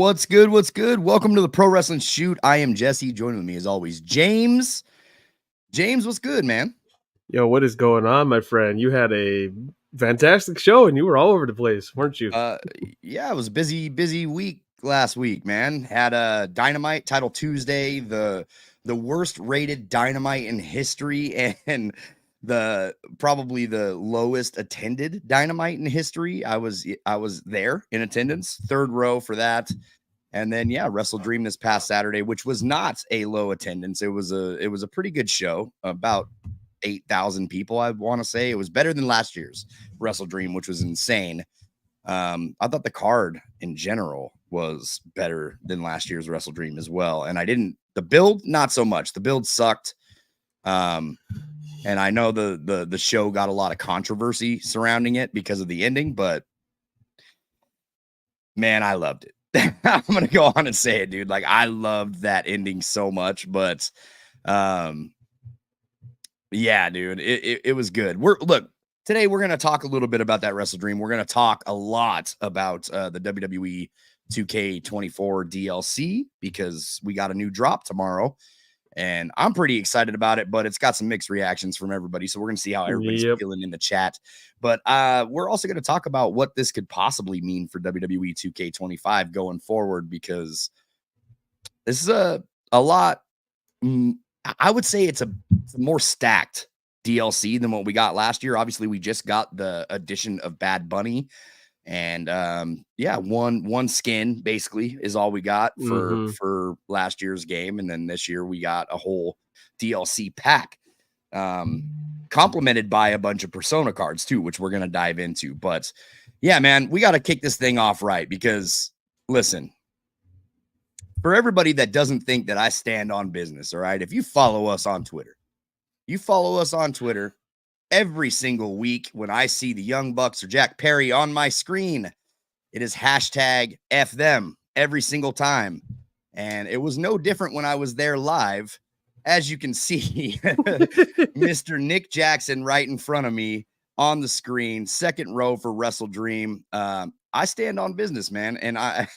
What's good? What's good? Welcome to the Pro Wrestling Shoot. I am Jesse. Joining with me as always, James. James, what's good, man? Yo, what is going on, my friend? You had a fantastic show and you were all over the place, weren't you? Yeah, it was a busy week last week, man. Had a Dynamite Title Tuesday, the worst rated Dynamite in history, and probably the lowest attended Dynamite in history. I was there in attendance, third row for that. And then Wrestle Dream this past Saturday, which was not a low attendance. It was a pretty good show, about 8,000 people, I want to say. It was better than last year's Wrestle Dream, which was insane. I thought the card in general was better than last year's Wrestle Dream as well. And the build, not so much. The build sucked. And I know the show got a lot of controversy surrounding it because of the ending, but man, I loved it. I'm gonna go on and say it, dude. Like, I loved that ending so much, but yeah, dude, it was good. Today we're gonna talk a little bit about that Wrestle Dream. We're gonna talk a lot about the WWE 2K24 DLC because we got a new drop tomorrow, and I'm pretty excited about it. But it's got some mixed reactions from everybody, so we're gonna see how everybody's feeling in the chat. But we're also going to talk about what this could possibly mean for WWE 2K25 going forward, because this is a lot. I would say it's a more stacked DLC than what we got last year. Obviously, we just got the addition of Bad Bunny, and one skin basically is all we got for last year's game, and then this year we got a whole DLC pack. Complemented by a bunch of Persona cards too, which we're going to dive into. But yeah, man, we got to kick this thing off right, because listen, for everybody that doesn't think that I stand on business, all right, if you follow us on Twitter, every single week when I see the Young Bucks or Jack Perry on my screen, it is hashtag F them every single time. And it was no different when I was there live. As you can see, Mr. Nick Jackson right in front of me on the screen, second row for Wrestle Dream. I stand on business, man. And I,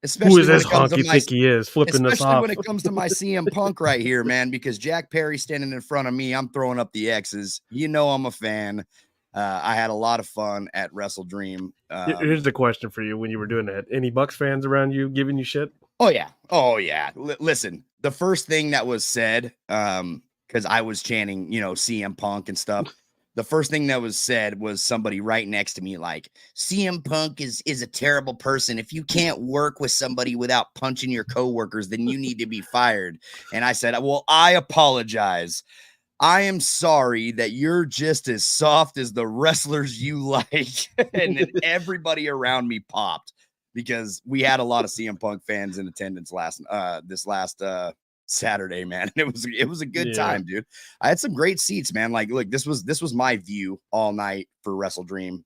especially who is this honky think he is flipping us off? Especially when it comes to my CM Punk right here, man, because Jack Perry standing in front of me, I'm throwing up the X's. You know, I'm a fan. I had a lot of fun at Wrestle Dream. Here's the question for you when you were doing that. Any Bucks fans around you giving you shit? Oh, yeah. Listen, the first thing that was said, because I was chanting, CM Punk and stuff. The first thing that was said was somebody right next to me, like, CM Punk is a terrible person. If you can't work with somebody without punching your coworkers, then you need to be fired. And I said, well, I apologize. I am sorry that you're just as soft as the wrestlers you like. And then everybody around me popped, because we had a lot of CM Punk fans in attendance this last Saturday, man. It was a good time, dude. I had some great seats, man. Like, look, this was my view all night for Wrestle Dream.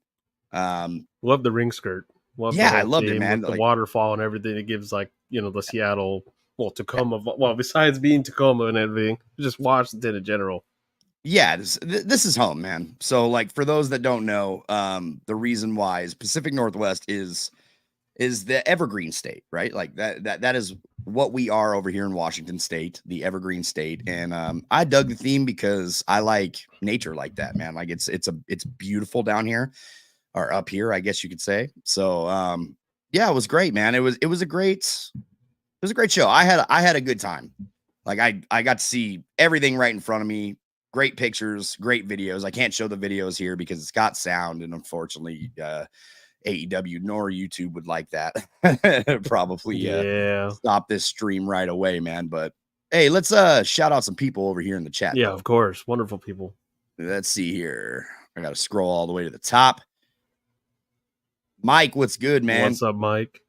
Love the ring skirt. I loved it, man. With the waterfall and everything. It gives, like, the Seattle, Tacoma. Well, besides being Tacoma and everything, just Washington in general. Yeah, this is home, man. So, like, for those that don't know, the reason why is Pacific Northwest is the Evergreen State, right? Like that is what we are over here in Washington State, the Evergreen State. And I dug the theme because I like nature like that, man. Like, it's beautiful down here, or up here, I guess you could say. So it was great, man. It was a great show. I had a good time. Like, I got to see everything right in front of me. Great pictures, great videos. I can't show the videos here because it's got sound, and unfortunately AEW nor YouTube would like that. Probably stop this stream right away, man. But hey, let's shout out some people over here in the chat. Yeah, of course. Wonderful people. Let's see here. I gotta scroll all the way to the top. Mike, what's good, man? What's up, Mike?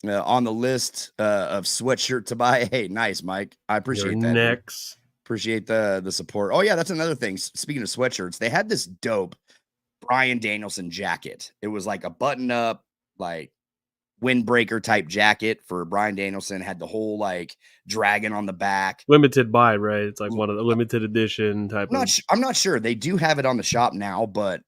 On the list of sweatshirt to buy. Hey, nice, Mike. I appreciate that. Next. Appreciate the support. Oh yeah, that's another thing. Speaking of sweatshirts, they had this dope Bryan Danielson jacket. It was like a button-up, like, windbreaker type jacket for Bryan Danielson. Had the whole, like, dragon on the back. Limited buy, right? It's like one of the limited edition type. I'm not sure. They do have it on the shop now, but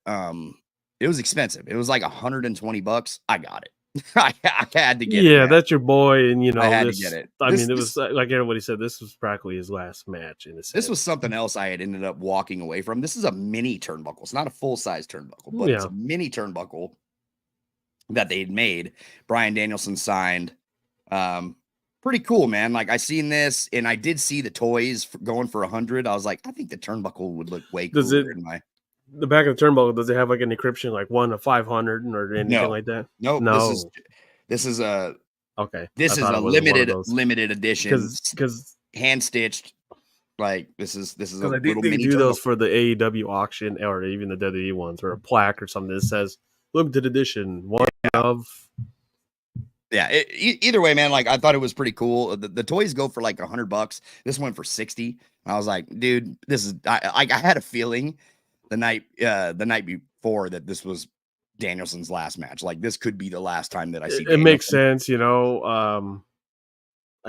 it was expensive. It was like $120. I got it. I had to get it. Yeah, Man. that's your boy, and I had this. to get it. I mean, it was like everybody said. This was practically his last match in a sense. This was something else I had ended up walking away from. This is a mini turnbuckle. It's not a full size turnbuckle, but it's a mini turnbuckle that they had made. Bryan Danielson signed. Pretty cool, man. Like, I seen this, and I did see the toys going for 100. I was like, I think the turnbuckle would look way cooler in my. The back of the turnbuckle, does it have like an encryption, like 1 to 500 or anything like that? Nope. No. This is a okay. This is a limited edition because hand stitched. Like this is a I little think mini. They do those for the AEW auction or even the WWE ones, or a plaque or something that says limited edition one of. Yeah. Either way, man. Like, I thought it was pretty cool. The toys go for like $100. This went for 60. I was like, dude, this is. I had a feeling the night before that this was Danielson's last match. Like, this could be the last time that I see. It makes sense, I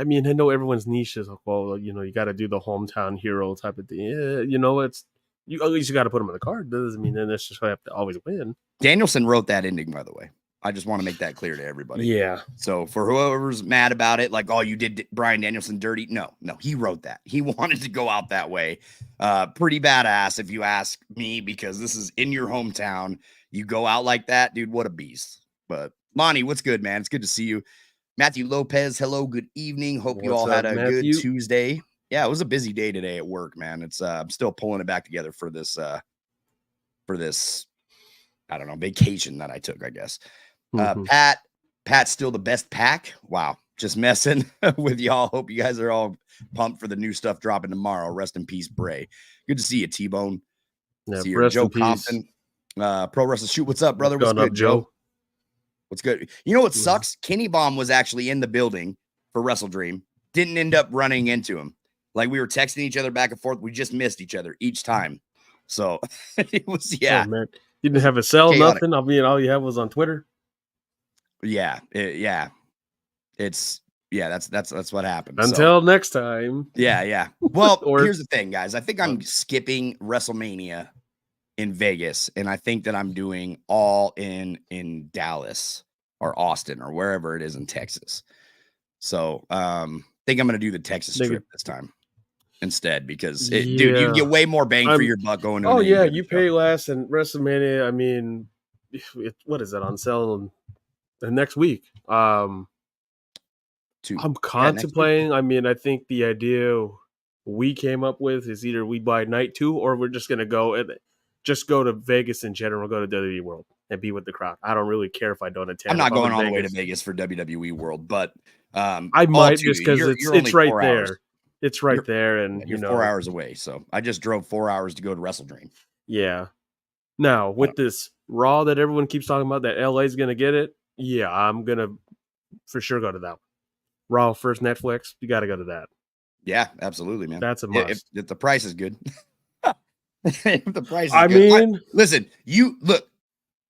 mean, I know everyone's niche is like, well, you got to do the hometown hero type of thing. Yeah, it's at least you got to put him on the card. That doesn't mean they necessarily have to always win. Danielson wrote that ending, by the way. I just want to make that clear to everybody. Yeah. So for whoever's mad about it, like, oh, you did Bryan Danielson dirty. No, he wrote that. He wanted to go out that way. Pretty badass, if you ask me, because this is in your hometown. You go out like that, dude. What a beast. But Lonnie, what's good, man? It's good to see you. Matthew Lopez, hello, good evening. Hope you all had a good Tuesday. Yeah, it was a busy day today at work, man. It's I'm still pulling it back together for this I don't know, vacation that I took, I guess. Pat's still the best pack. Wow, just messing with y'all. Hope you guys are all pumped for the new stuff dropping tomorrow. Rest in peace, Bray. Good to see you, T-Bone. Yeah, see you, Joe Compton. Pro Wrestle Shoot. What's up, brother? What's good, Joe? What's good? You know what sucks? Kenny Bomb was actually in the building for Wrestle Dream. Didn't end up running into him. Like, we were texting each other back and forth. We just missed each other each time. So it was, Oh, man. You didn't have a cell, chaotic. Nothing. I mean, all you had was on Twitter. Yeah. That's what happened. Until next time. Yeah. Well, here's the thing, guys. I think I'm skipping WrestleMania in Vegas, and I think that I'm doing all in Dallas or Austin or wherever it is in Texas. So I think I'm gonna do the Texas trip this time instead, because dude, you get way more bang for your buck going to you pay less, and WrestleMania, I mean, what is it on sale the next week? I'm contemplating. I mean, I think the idea we came up with is either we buy night 2 or we're just gonna go to Vegas in general, go to WWE World and be with the crowd. I don't really care if I don't attend. I'm not going all the way to Vegas for WWE World, but I might, just because it's right there. It's right there, and you're 4 hours away. So I just drove 4 hours to go to Wrestle Dream. Yeah. Now with this Raw that everyone keeps talking about, that LA's gonna get it. Yeah, I'm gonna for sure go to that one. Raw first Netflix. You got to go to that. Yeah, absolutely, man. That's a must. If the price is good. If the price is good. Listen, look.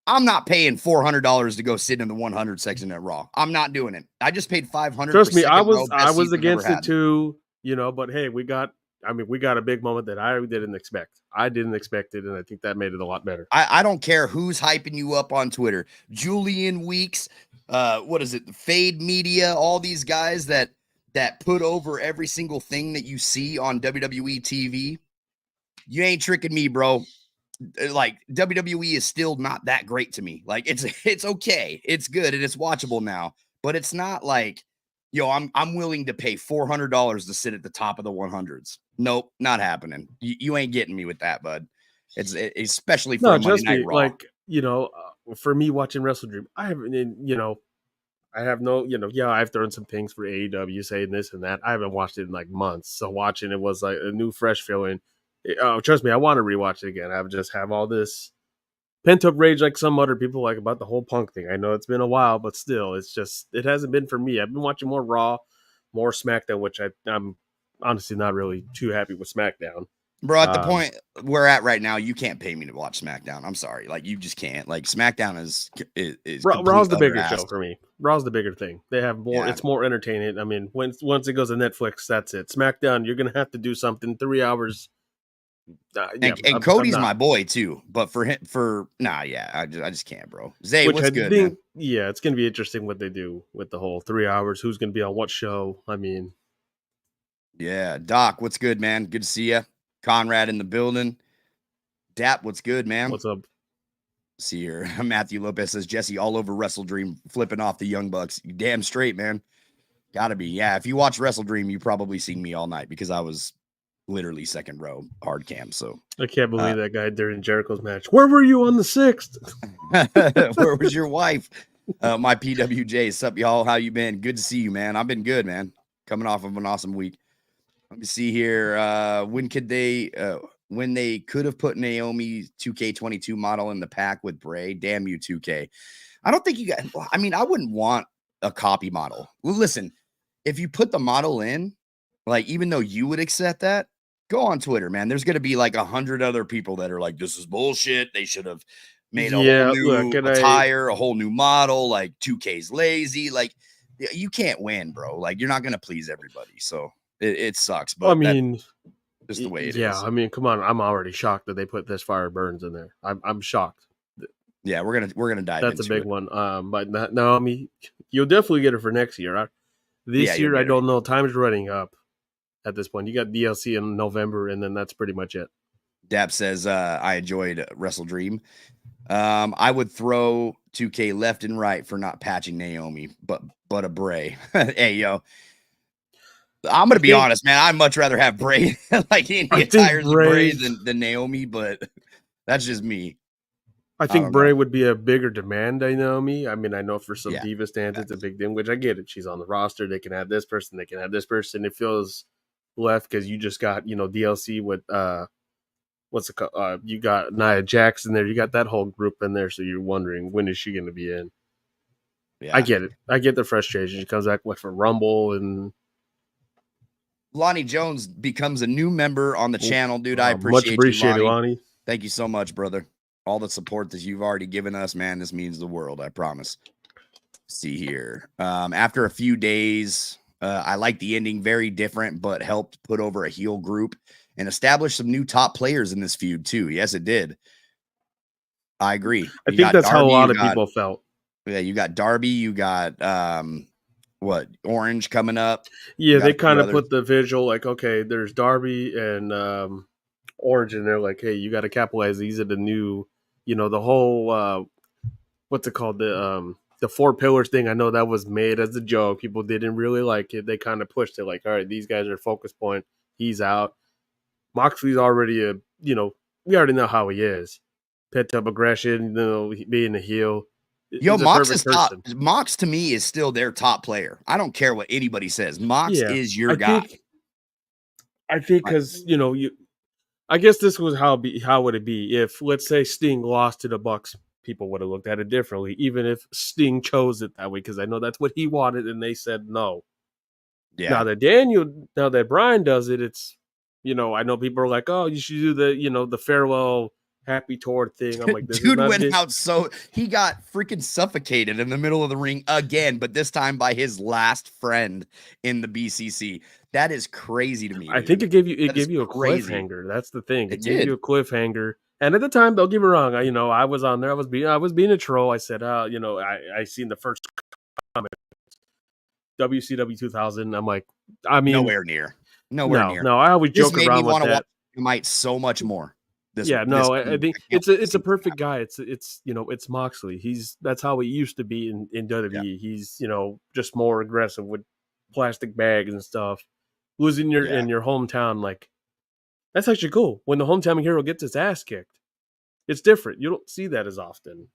I'm not paying $400 to go sit in the 100 section at Raw. I'm not doing it. I just paid $500. Trust me, I was against it too. But hey, we got a big moment that I didn't expect. I didn't expect it, and I think that made it a lot better. I don't care who's hyping you up on Twitter. Julian Weeks, what is it? Fade Media, all these guys that put over every single thing that you see on WWE TV. You ain't tricking me, bro. Like, WWE is still not that great to me. Like, it's okay. It's good and it's watchable now, but it's not like, I'm willing to pay $400 to sit at the top of the 100s. Nope, not happening. You ain't getting me with that, bud. It's especially for a Monday Night Raw. Like, for me watching Wrestle Dream, I haven't, I have no, I've thrown some things for AEW saying this and that. I haven't watched it in like months. So watching it was like a new, fresh feeling. Oh, trust me, I want to rewatch it again. I would just have all this pent up rage like some other people like about the whole Punk thing. I know it's been a while, but still, it hasn't been for me. I've been watching more Raw, more SmackDown, which I'm honestly not really too happy with SmackDown. Bro, at the point we're at right now, you can't pay me to watch SmackDown. I'm sorry. Like, you just can't. Like, SmackDown is Raw's the bigger show for me. Raw's the bigger thing. They have more. Yeah. It's more entertaining. I mean, once it goes to Netflix, that's it. SmackDown, you're gonna have to do something 3 hours. And Cody's my boy too, but for him, I just can't, bro. Zay, which what's I good, think, man? yeah, it's gonna be interesting what they do with the whole 3 hours. Who's gonna be on what show? I mean, Yeah, Doc, what's good, man? Good to see you. Conrad in the building. Dap, what's good, man? what's up? See here, Matthew Lopez says Jesse all over Wrestle Dream, flipping off the Young Bucks. You damn straight, man. Gotta be. Yeah, if you watch Wrestle Dream, you probably seen me all night because I was literally second row hard cam. So I can't believe that guy during Jericho's match. Where were you on the 6th? where was your wife? My PWJ, sup, y'all? How you been? Good to see you, man. I've been good, man. Coming off of an awesome week. Let me see here. When they could have put Naomi 2K22 model in the pack with Bray? Damn you, 2K. I don't think you got. I mean, I wouldn't want a copy model. Well, listen, if you put the model in, like, even though you would accept that, go on Twitter, man. There's going to be like 100 other people that are like, this is bullshit. They should have made a whole new attire, a whole new model. Like 2K's lazy. Like, you can't win, bro. Like, you're not going to please everybody. So it sucks. But I mean, just the way it is. Yeah, I mean, come on. I'm already shocked that they put this Fire Burns in there. I'm shocked. Yeah, we're gonna dive. That's into a big it. one. But Naomi, you'll definitely get her for next year. This year, I don't know. Time's running up. At this point, you got DLC in November, and then that's pretty much it. Dap says, I enjoyed Wrestle Dream. I would throw 2K left and right for not patching Naomi, but a Bray. Hey, yo. I'm gonna be honest, man. I'd much rather have Bray like any attires of Bray than Naomi, but that's just me. I think Bray would be a bigger demand than Naomi. I mean, I know for some diva stands, it's a big thing, which I get it. She's on the roster. They can have this person. They can have this person. It feels left because you just got, DLC with what's it called? You got Nia Jax in there. You got that whole group in there. So you're wondering, when is she going to be in? Yeah, I get it. I get the frustration. She comes back for Rumble, and Lonnie Jones becomes a new member on the channel, dude. I much appreciated, Lonnie. Thank you so much, brother. All the support that you've already given us, man, this means the world. I promise. See here. After a few days, I like the ending, very different, but helped put over a heel group and establish some new top players in this feud too. Yes, it did. I agree. I think that's how a lot of people felt. Yeah, you got Darby, you got Orange coming up. Yeah, they kind of put the visual like, okay, there's Darby and Orange, and they're like, hey, you got to capitalize. These are the new, the whole what's it called, the 4 pillars thing. I know that was made as a joke. People didn't really like it. They kind of pushed it like, all right, these guys are focus point. He's out. Moxley's already we already know how he is. Pent up aggression, being a heel. Yo, Mox is top. Mox to me is still their top player. I don't care what anybody says. Mox is your guy. I think because I guess this was how would it be if, let's say, Sting lost to the Bucks. People would have looked at it differently, even if Sting chose it that way, because I know that's what he wanted, and they said no. Yeah. Now that Brian does it, it's I know people are like, oh, you should do the farewell happy tour thing. I'm like, this dude went out, so he got freaking suffocated in the middle of the ring again, but this time by his last friend in the BCC. That is crazy to me. Dude. I think it gave you a cliffhanger. That's the thing. It gave you a cliffhanger. And at the time, don't get me wrong. I was on there. I was being a troll. I said, I seen the first comment, WCW 2000. I'm like, nowhere near. No, I always joke around with that. Might so much more. I think it's a perfect guy. It's Moxley. That's how he used to be in WWE. Yeah. He's just more aggressive with plastic bags and stuff. Losing in your hometown, like, that's actually cool. When the hometown hero gets his ass kicked, it's different. You don't see that as often.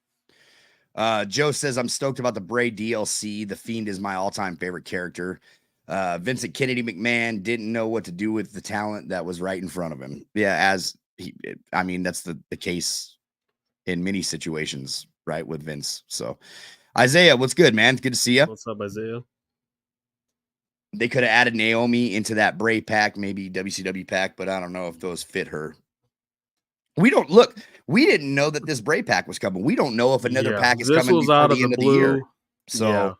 Joe says, I'm stoked about the Bray DLC. The Fiend is my all-time favorite character. Vincent Kennedy McMahon didn't know what to do with the talent that was right in front of him. Yeah, that's the case in many situations, right, with Vince. So, Isaiah, what's good, man? Good to see you. What's up, Isaiah? They could have added Naomi into that Bray pack, maybe WCW pack, but I don't know if those fit her. We didn't know that this Bray pack was coming. We don't know if another pack is coming before the end of the year. So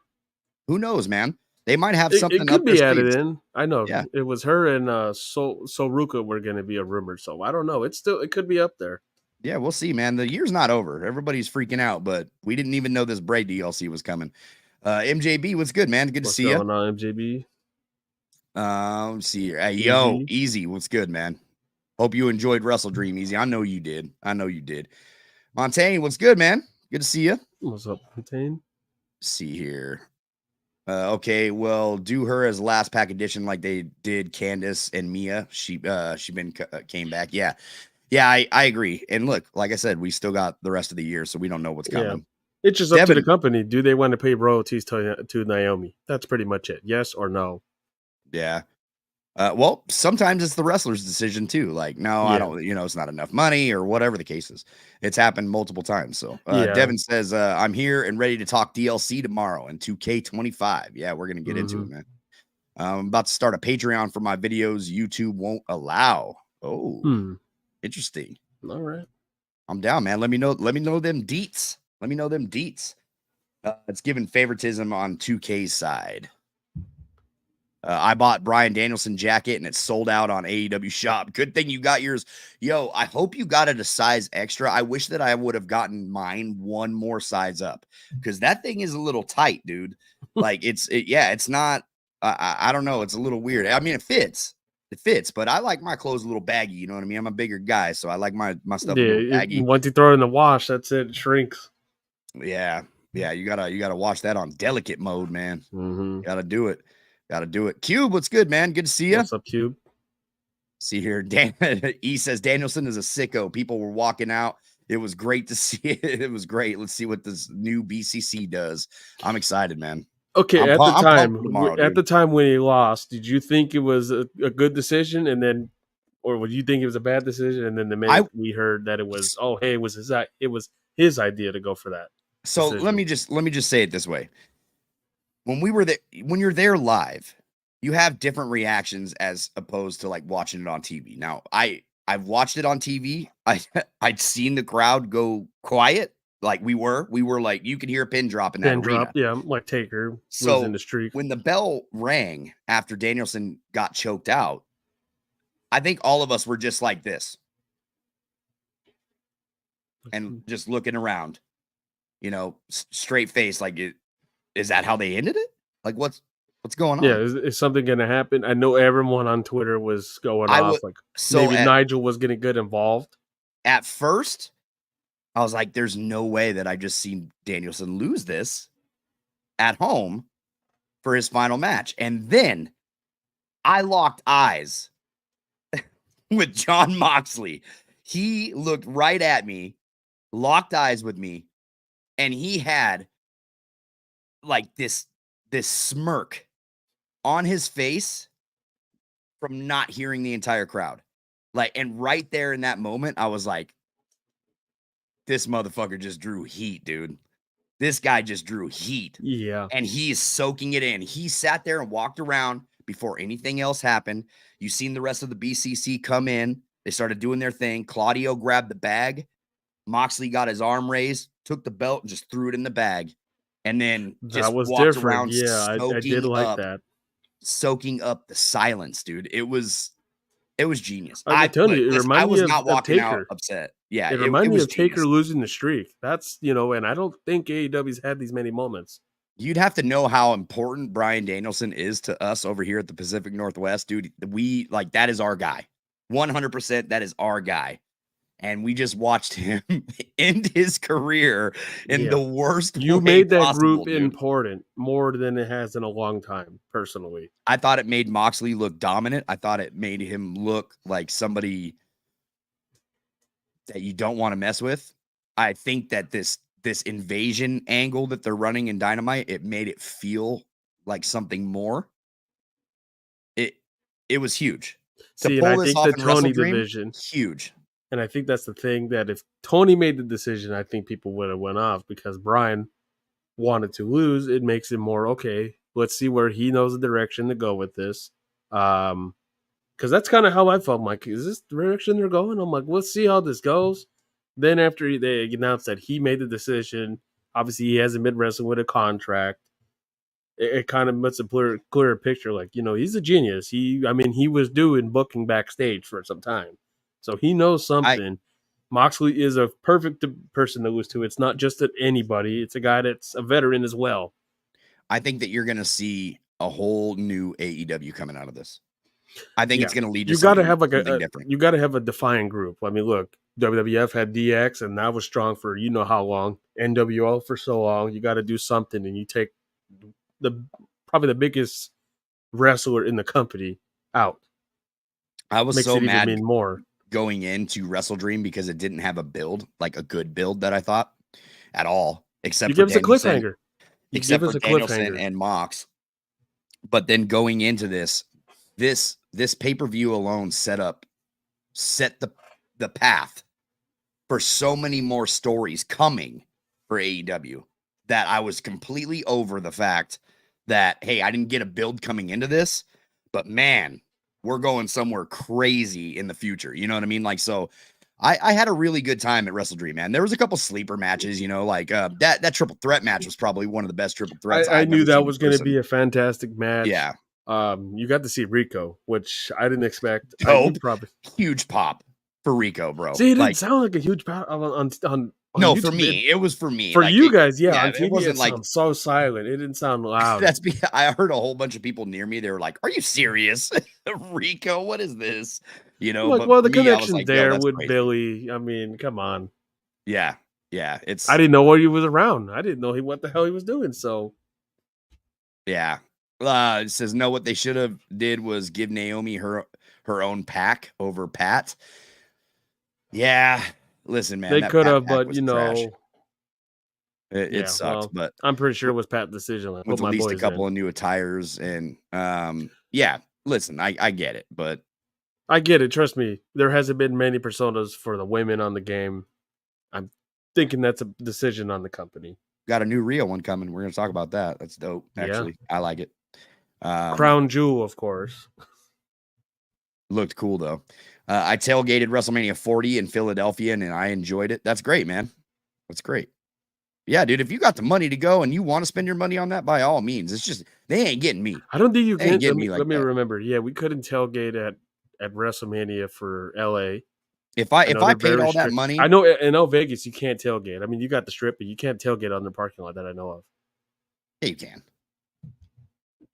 who knows, man? They might have It something could up their be added sleeves. in. I know Yeah. it was her and Soruka were going to be a rumor, so I don't know. It could be up there. Yeah, we'll see, man. The year's not over. Everybody's freaking out, but we didn't even know this Bray DLC was coming. MJB, what's good, man? Good to What's see you. going on, MJB? Let's see here. Yo, Easy, what's good, man? Hope you enjoyed Wrestle Dream, Easy. I know you did. Montaigne, what's good, man? Good to see you. What's up, Montaigne? See here. Okay, well, do her as last pack edition like they did Candace and Mia. She came back. Yeah, I agree. And look, like I said, we still got the rest of the year, so we don't know what's coming. Yeah. It's just up to the company. Do they want to pay royalties to Naomi? That's pretty much it. Yes or no? Yeah. Well, sometimes it's the wrestler's decision too. Like, no, I don't, it's not enough money or whatever the case is. It's happened multiple times. So Devin says, I'm here and ready to talk DLC tomorrow and 2K25. Yeah, we're going to get into it, man. I'm about to start a Patreon for my videos. YouTube won't allow. Oh, interesting. All right. I'm down, man. Let me know them deets. It's giving favoritism on 2K's side. I bought Bryan Danielson jacket and it's sold out on AEW shop. Good thing you got yours. Yo, I hope you got it a size extra. I wish that I would have gotten mine one more size up because that thing is a little tight, dude. Like it's not, I don't know. It's a little weird. I mean, it fits, but I like my clothes a little baggy. You know what I mean? I'm a bigger guy, so I like my stuff a little baggy. Once you throw it in the wash, that's it. It shrinks. Yeah. You gotta watch that on delicate mode, man. Gotta do it. Cube, what's good, man? Good to see you. What's up, Cube? See here, E says Danielson is a sicko. People were walking out. It was great to see it. It was great. Let's see what this new BCC does. I'm excited, man. Okay, at the time when he lost, did you think it was a good decision, and then, or would you think it was a bad decision? And then the minute we heard that it was, it was his idea to go for that. So decision. let me just say it this way. When you're there live, you have different reactions as opposed to like watching it on TV. Now, I've watched it on TV. I'd seen the crowd go quiet. Like we were like, you could hear a pin drop in that arena. Yeah, like Taker so losing the streak. When the bell rang after Danielson got choked out, I think all of us were just like this. And just looking around, straight face, like it. Is that how they ended it? Like, what's going on? Yeah, is something going to happen? I know everyone on Twitter was going off. Maybe Nigel was going to get involved. At first, I was like, there's no way that I just seen Danielson lose this at home for his final match. And then I locked eyes with Jon Moxley. He looked right at me, locked eyes with me, and he had like this smirk on his face from not hearing the entire crowd. Like, and right there in that moment, I was like, this motherfucker just drew heat, dude. This guy just drew heat. Yeah. And he is soaking it in. He sat there and walked around before anything else happened. You seen the rest of the BCC come in. They started doing their thing. Claudio grabbed the bag. Moxley got his arm raised, took the belt, and just threw it in the bag. And then just walked around. Yeah, I did like that. Soaking up the silence, dude. It was genius. I was not walking out upset. Yeah, it reminded me of Taker losing the streak. That's, and I don't think AEW's had these many moments. You'd have to know how important Bryan Danielson is to us over here at the Pacific Northwest, dude. That is our guy. 100%, that is our guy. And we just watched him end his career in the worst way You made that possible, group important more than it has in a long time, personally. I thought it made Moxley look dominant. I thought it made him look like somebody that you don't want to mess with. I think that this invasion angle that they're running in Dynamite, it made it feel like something more. It was huge. See, and I think the Tony division, huge. And I think that's the thing, that if Tony made the decision, I think people would have went off, because Bryan wanted to lose. It makes it more, okay, let's see where he knows the direction to go with this. Because that's kind of how I felt. I'm like, is this the direction they're going? I'm like, let's see how this goes. Then after they announced that he made the decision, obviously he hasn't been wrestling with a contract. it kind of puts a clearer picture. Like, he's a genius. He was doing booking backstage for some time, so he knows I something. Moxley is a perfect person to lose to. It's not just anybody. It's a guy that's a veteran as well. I think that you're going to see a whole new AEW coming out of this. I think it's going to lead to something different. You got to have a defiant group. I mean, look, WWF had DX, and that was strong for how long. NWO for so long. You got to do something, and you take probably the biggest wrestler in the company out. I was Makes so it even mad mean more going into Wrestle Dream because it didn't have a build, like a good build that I thought at all, except for Danielson, and Mox. But then going into this pay-per-view alone set the path for so many more stories coming for AEW that I was completely over the fact that, hey, I didn't get a build coming into this, but man, we're going somewhere crazy in the future. You know what I mean? Like, so I had a really good time at Wrestle Dream, man. There was a couple sleeper matches, like that triple threat match was probably one of the best triple threats. I knew that was going to be a fantastic match. Yeah. You got to see Rico, which I didn't expect. Huge pop for Rico, bro. See, it didn't sound like a huge pop on no, YouTube. for me, it was for me. For you guys, yeah. On TV, it wasn't like so silent. It didn't sound loud. I heard a whole bunch of people near me. They were like, "Are you serious, Rico? What is this?" But the connection there with crazy. Billy. I mean, come on. Yeah. I didn't know he was around. I didn't know what the hell he was doing. So, yeah. It says no. What they should have did was give Naomi her own pack over Pat. Yeah. Listen, man, they could have, but trash. It sucks, but I'm pretty sure it was Pat's decision. With at least a couple of new attires, and yeah. Listen, I get it, but I get it. Trust me, there hasn't been many personas for the women on the game. I'm thinking that's a decision on the company. Got a new Rio one coming. We're gonna talk about that. That's dope. Actually, I like it. Crown Jewel, of course. Looked cool though. I tailgated WrestleMania 40 in Philadelphia, and I enjoyed it. That's great, man. That's great. Yeah, dude. If you got the money to go and you want to spend your money on that, by all means. It's just they ain't getting me. I don't think you can. Let me remember. Yeah, we couldn't tailgate at WrestleMania for LA. If I paid all that money, I know in Vegas you can't tailgate. I mean, you got the strip, but you can't tailgate on the parking lot that I know of. Yeah, you can.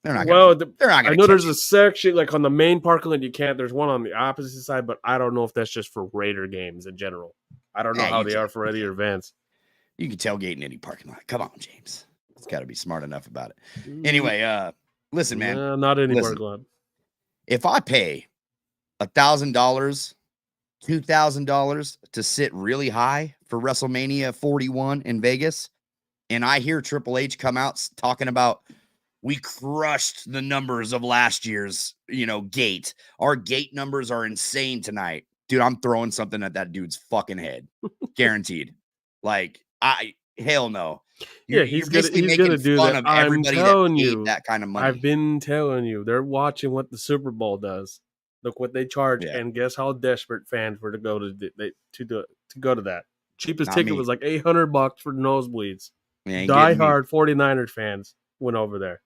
They're not. They're not. I know there's a section like on the main parking lot you can't. There's one on the opposite side, but I don't know if that's just for Raider games in general. I don't know how they are for other events. You can tailgate in any parking lot. Come on, James. It's got to be smart enough about it. Anyway, listen, man. Not anymore, Glad. If I pay $1,000, $2,000 to sit really high for WrestleMania 41 in Vegas, and I hear Triple H come out talking about we crushed the numbers of last year's, gate. Our gate numbers are insane tonight. Dude, I'm throwing something at that dude's fucking head. Guaranteed. Like, hell no. He's going to do that. I'm telling you that kind of money. I've been telling you, they're watching what the Super Bowl does. Look what they charge, and guess how desperate fans were to go to that. Cheapest ticket was like $800 for nosebleeds. Die-hard 49ers fans went over there.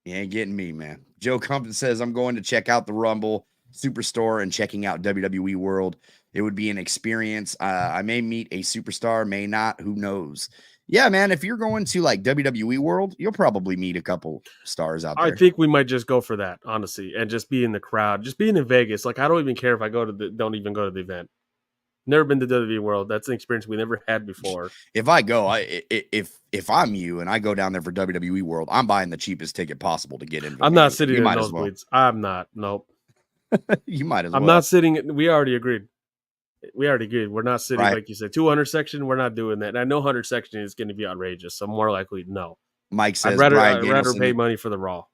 You ain't getting me, man. Joe Compton says, I'm going to check out the Rumble Superstore and checking out WWE World. It would be an experience. I may meet a superstar, may not. Who knows? Yeah, man. If you're going to like WWE World, you'll probably meet a couple stars out there. I think we might just go for that, honestly, and just be in the crowd. Just being in Vegas. Like, I don't even care if I don't even go to the event. Never been to WWE World. That's an experience we never had before. If I go, if I'm you and I go down there for WWE World, I'm buying the cheapest ticket possible to get in. I'm not sitting in nosebleeds. I'm not. Nope. You might as well. I'm not sitting. We already agreed. We're not sitting, like you said, 200 section. We're not doing that. And I know 100 section is going to be outrageous. So more likely, no. Mike says, I'd rather pay money for the Raw.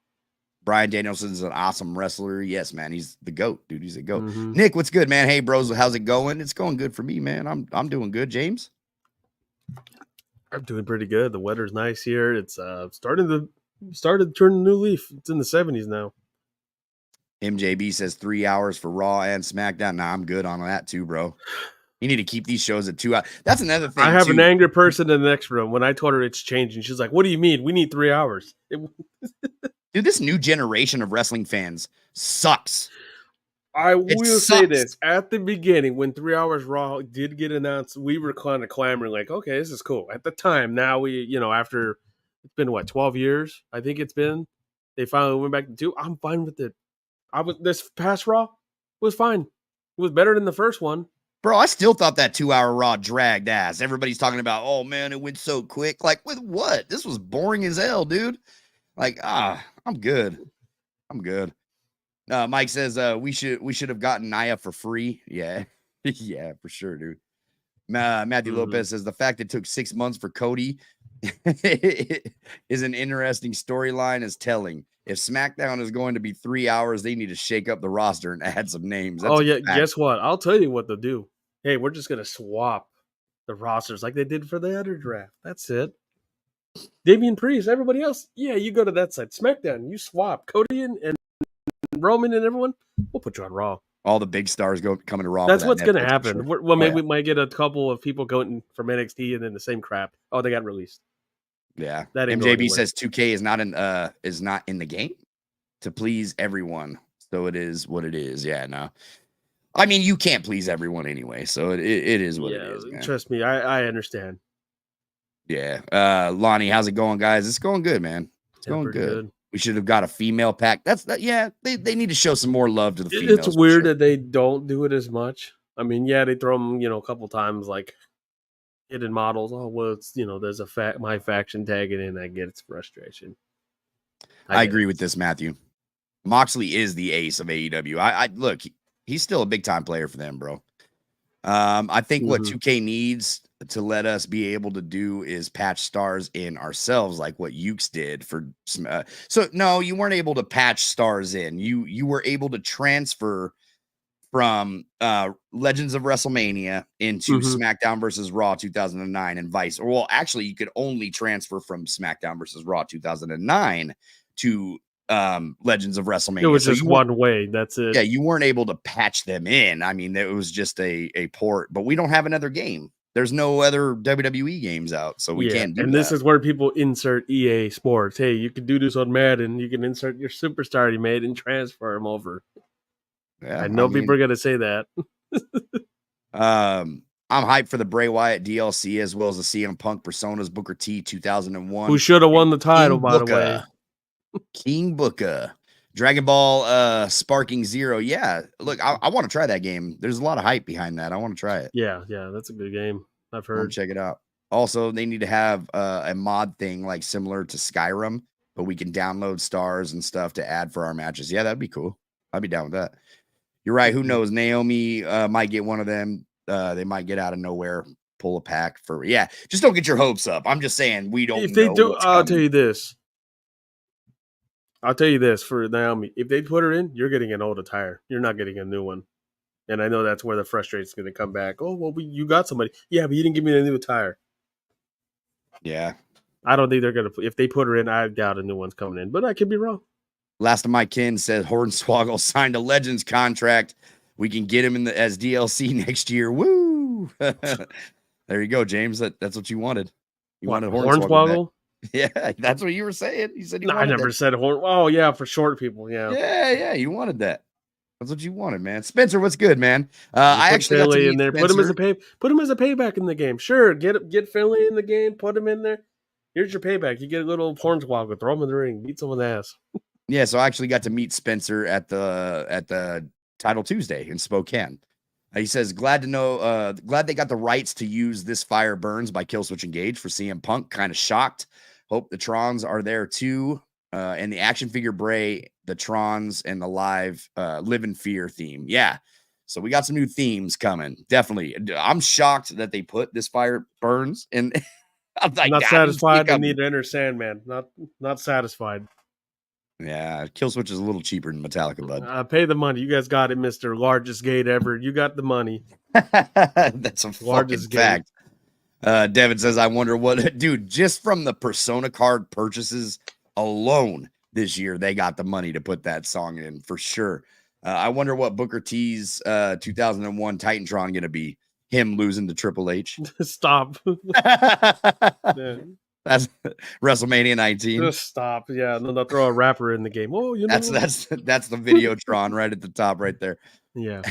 Bryan Danielson is an awesome wrestler. Yes, man. He's the GOAT, dude. He's a GOAT. Mm-hmm. Nick, what's good, man? Hey, bros. How's it going? It's going good for me, man. I'm doing good. James? I'm doing pretty good. The weather's nice here. It's started to turn a new leaf. It's in the 70s now. MJB says 3 hours for Raw and SmackDown. Nah, I'm good on that too, bro. You need to keep these shows at 2 hours. That's another thing. I have too. an angry person in the next room. When I told her it's changing, she's like, "What do you mean? We need 3 hours." Dude, this new generation of wrestling fans sucks. I It will say sucks. this: at the beginning, when 3 hours Raw did get announced, we were kind of clamoring, like, "Okay, this is cool." At the time, now after it's been what 12 years, I think it's been. They finally went back to 2. I'm fine with it. This past Raw was fine. It was better than the first one. Bro, I still thought that 2-hour Raw dragged ass. Everybody's talking about, oh man, it went so quick. Like, with what? This was boring as hell, dude. Like, I'm good. I'm good. Mike says we should have gotten Naya for free. Yeah. Yeah, for sure, dude. Matthew Lopez says the fact it took 6 months for Cody is an interesting storyline as telling. If SmackDown is going to be 3 hours, they need to shake up the roster and add some names. That's guess what? I'll tell you what they'll do. Hey, we're just gonna swap the rosters like they did for the other draft. That's it. Damian Priest, everybody else, yeah, you go to that side. SmackDown, you swap Cody and Roman and everyone. We'll put you on Raw. All the big stars coming to Raw. That's what's going to happen. Sure. Well, maybe we might get a couple of people going from NXT and then the same crap. Oh, they got released. Yeah. That MJB says 2K is not in the game to please everyone. So it is what it is. Yeah, no. I mean, you can't please everyone anyway. So it is what it is, man. Trust me, I understand. Yeah. Lonnie, how's it going, guys? It's going good, man. It's going good. We should have got a female pack. They need to show some more love to the females. It's weird that they don't do it as much. I mean, yeah, they throw them, a couple times like hidden models. Oh, well, it's there's my faction tagging in. I get its frustration. I agree with this, Matthew. Moxley is the ace of AEW. I look, he's still a big time player for them, bro. I think what 2K needs to let us be able to do is patch stars in ourselves, like what Ukes did for. So no, you weren't able to patch stars in. You were able to transfer from Legends of WrestleMania into SmackDown versus Raw 2009 and vice. Well, actually, you could only transfer from SmackDown versus Raw 2009 to Legends of WrestleMania. It was just one way. That's it. Yeah, you weren't able to patch them in. I mean, it was just a port, but we don't have another game. There's no other WWE games out, so we can't do and that. This is where people insert EA Sports. Hey, you can do this on Madden. You can insert your superstar you made and transfer them over. Yeah, I know people are going to say that. I'm hyped for the Bray Wyatt DLC as well as the CM Punk Personas Booker T 2001. Who should have won the title, by the way. King Booker. Dragon Ball Sparking Zero. Yeah, look, I want to try that game. There's a lot of hype behind that. I want to try it. Yeah, that's a good game. I've heard. Check it out. Also, they need to have a mod thing like similar to Skyrim, but we can download stars and stuff to add for our matches. Yeah, that'd be cool. I'd be down with that. You're right. Who knows? Naomi might get one of them. They might get out of nowhere, pull a pack for. Yeah, just don't get your hopes up. I'm just saying we don't. If they do, I'll tell you this. I'll tell you this for Naomi. If they put her in, you're getting an old attire. You're not getting a new one. And I know that's where the frustration is going to come back. Oh, well, you got somebody. Yeah, but you didn't give me a new attire. Yeah. I don't think they're going to. If they put her in, I doubt a new one's coming in. But I could be wrong. Last of my kin said Hornswoggle signed a Legends contract. We can get him as DLC next year. Woo! There you go, James. That's what you wanted. You wanted Hornswoggle? Yeah, that's what you were saying. You said you wanted I never said horn. Oh, yeah, for short people. Yeah. Yeah, you wanted that. That's what you wanted, man. Spencer, what's good, man? I actually got to meet in there. Spencer. Put him as a payback in the game. Sure, get Finley in the game. Put him in there. Here's your payback. You get a little Hornswoggle. Throw him in the ring. Beat someone's ass. Yeah, so I actually got to meet Spencer at the Title Tuesday in Spokane. He says, glad they got the rights to use This Fire Burns by Killswitch Engage for CM Punk. Kind of shocked. Hope the Trons are there too. And the action figure Bray, the Trons, and the Live Live in Fear theme. Yeah. So we got some new themes coming. Definitely. I'm shocked that they put This Fire Burns in. I'm like, not satisfied. I need to enter Sandman. Not satisfied. Yeah, Killswitch is a little cheaper than Metallica, bud. Pay the money. You guys got it, Mr. Largest Gate ever. You got the money. That's a largest fact. Devin says, I wonder what, dude, just from the Persona card purchases alone this year, they got the money to put that song in for sure. I wonder what Booker T's 2001 Titantron going to be. him losing to Triple H. Stop. Yeah. That's WrestleMania 19. Just stop. Yeah, and then they'll throw a rapper in the game. Oh, you know. That's the Videotron right at the top right there. Yeah.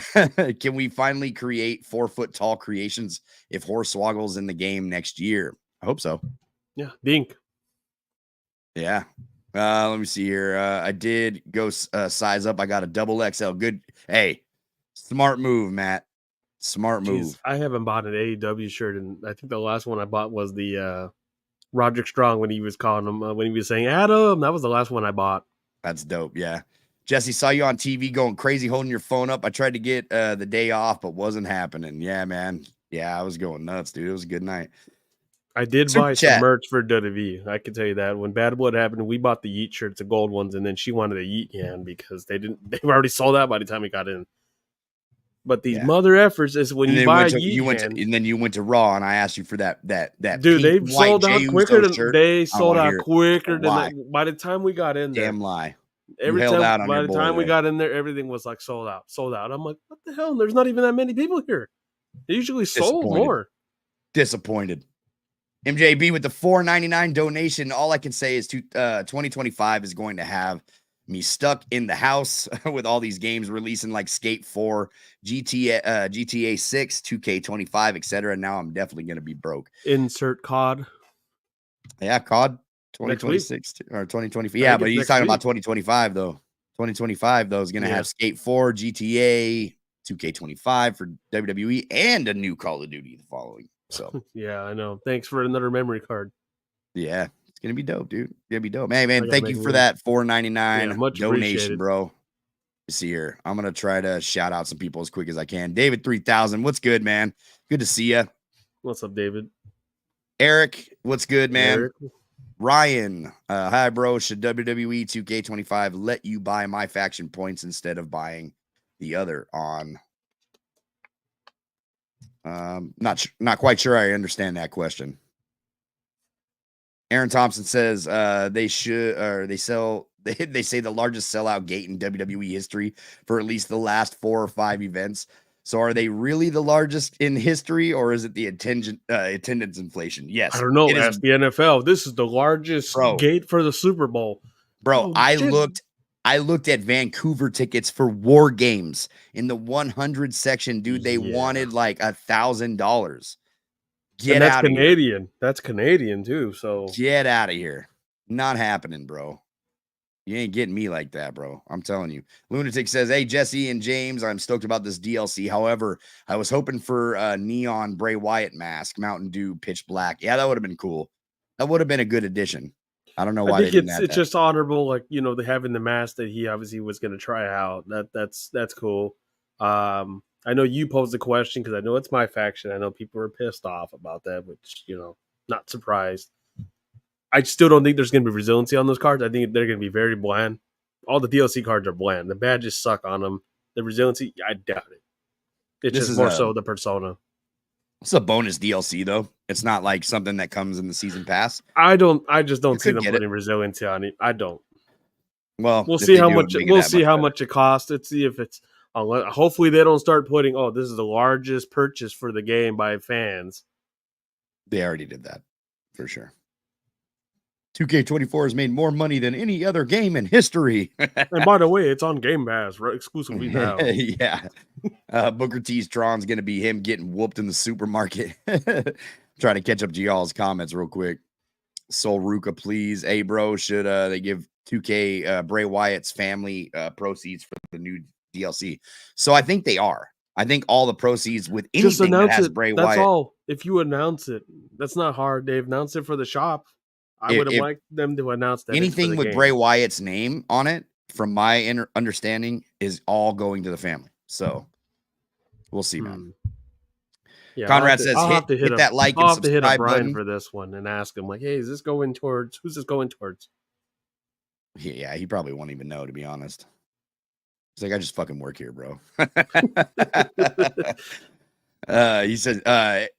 Can we finally create 4-foot tall creations if Hornswoggle's in the game next year? I hope so. Yeah. Dink. Yeah. Let me see here. I did go size up. I got a double XL. Good. Hey, smart move, Matt. Smart move. Jeez, I haven't bought an AEW shirt, and I think the last one I bought was the Roderick Strong when he was calling him when he was saying Adam. That was the last one I bought. That's dope. Yeah. Jesse, saw you on TV going crazy holding your phone up. I tried to get the day off, but wasn't happening. Yeah, man. Yeah, I was going nuts, dude. It was a good night. I did Super buy chat. some merch for WWE. I can tell you that. When Bad Blood happened, we bought the Yeet shirts, the gold ones, and then she wanted a Yeet can because they were already sold out by the time we got in. But these mother effers is when you buy and then you went to Raw, and I asked you for that dude. They sold out quicker than shirt. they sold out quicker than by the time we got in there. Damn lie. Every time by the time we got in there, everything was like sold out. I'm like, what the hell? There's not even that many people here. They usually sold more. Disappointed. MJB with the $4.99 donation. All I can say is 2025 is going to have me stuck in the house with all these games releasing like Skate 4, GTA 6, 2K25, etc. Now I'm definitely going to be broke. Insert COD. Yeah, COD 2026 or 2025. Yeah, but he's talking about 2025 though. 2025 though is going to have Skate 4, GTA, 2K25 for WWE, and a new Call of Duty the following. So yeah, I know. Thanks for another memory card. Yeah, it's gonna be dope, dude. It's gonna be dope. Hey, man, thank you for that $4.99 donation, bro. Let's see here. I'm gonna try to shout out some people as quick as I can. David 3000, what's good, man? Good to see you. What's up, David? Eric, what's good, man? Eric. Ryan, hi, bro. Should WWE 2K25 let you buy my faction points instead of buying the other on? Not quite sure I understand that question. Aaron Thompson says they say the largest sellout gate in WWE history for at least the last 4 or 5 events. So are they really the largest in history, or is it the attendance inflation? Yes. I don't know. Ask the NFL. This is the largest gate for the Super Bowl. Bro, I looked at Vancouver tickets for War Games in the 100 section, dude. They wanted like $1,000. Get out of Canadian. Here. That's Canadian too. So get out of here. Not happening, bro. You ain't getting me like that, bro. I'm telling you. Lunatic says, hey, Jesse and James, I'm stoked about this DLC. However, I was hoping for a neon Bray Wyatt mask, Mountain Dew, pitch black. Yeah, that would have been cool. That would have been a good addition. I don't know why they didn't. It's just honorable, like, you know, having the mask that he obviously was going to try out. That's cool. I know you posed the question because I know it's my faction. I know people are pissed off about that, which, you know, not surprised. I still don't think there's going to be resiliency on those cards. I think they're going to be very bland. All the DLC cards are bland. The badges suck on them. The resiliency, I doubt it. It's just more so the persona. It's a bonus DLC though. It's not like something that comes in the season pass. I just don't see them putting resiliency on it. I don't. Well, we'll see how much. We'll see how much it costs. Let's see if it's. Hopefully, they don't start putting. Oh, this is the largest purchase for the game by fans. They already did that for sure. 2K24 has made more money than any other game in history. And by the way, it's on Game Pass exclusively now. Yeah. Booker T's Tron's going to be him getting whooped in the supermarket. Trying to catch up to y'all's comments real quick. Soul Ruka, please. Hey, bro, should they give 2K Bray Wyatt's family proceeds for the new DLC? So I think they are. I think all the proceeds with anything that has Bray Wyatt. That's all. If you announce it, that's not hard, Dave. Announce it for the shop. I would have liked them to announce that anything with Bray Wyatt's name on it, from my understanding, is all going to the family. So we'll see, man. Yeah, Conrad says, hit that like and subscribe button for this one and ask him, like, hey, is this going towards? Who's this going towards? Yeah, he probably won't even know, to be honest. He's like, I just fucking work here, bro. He says,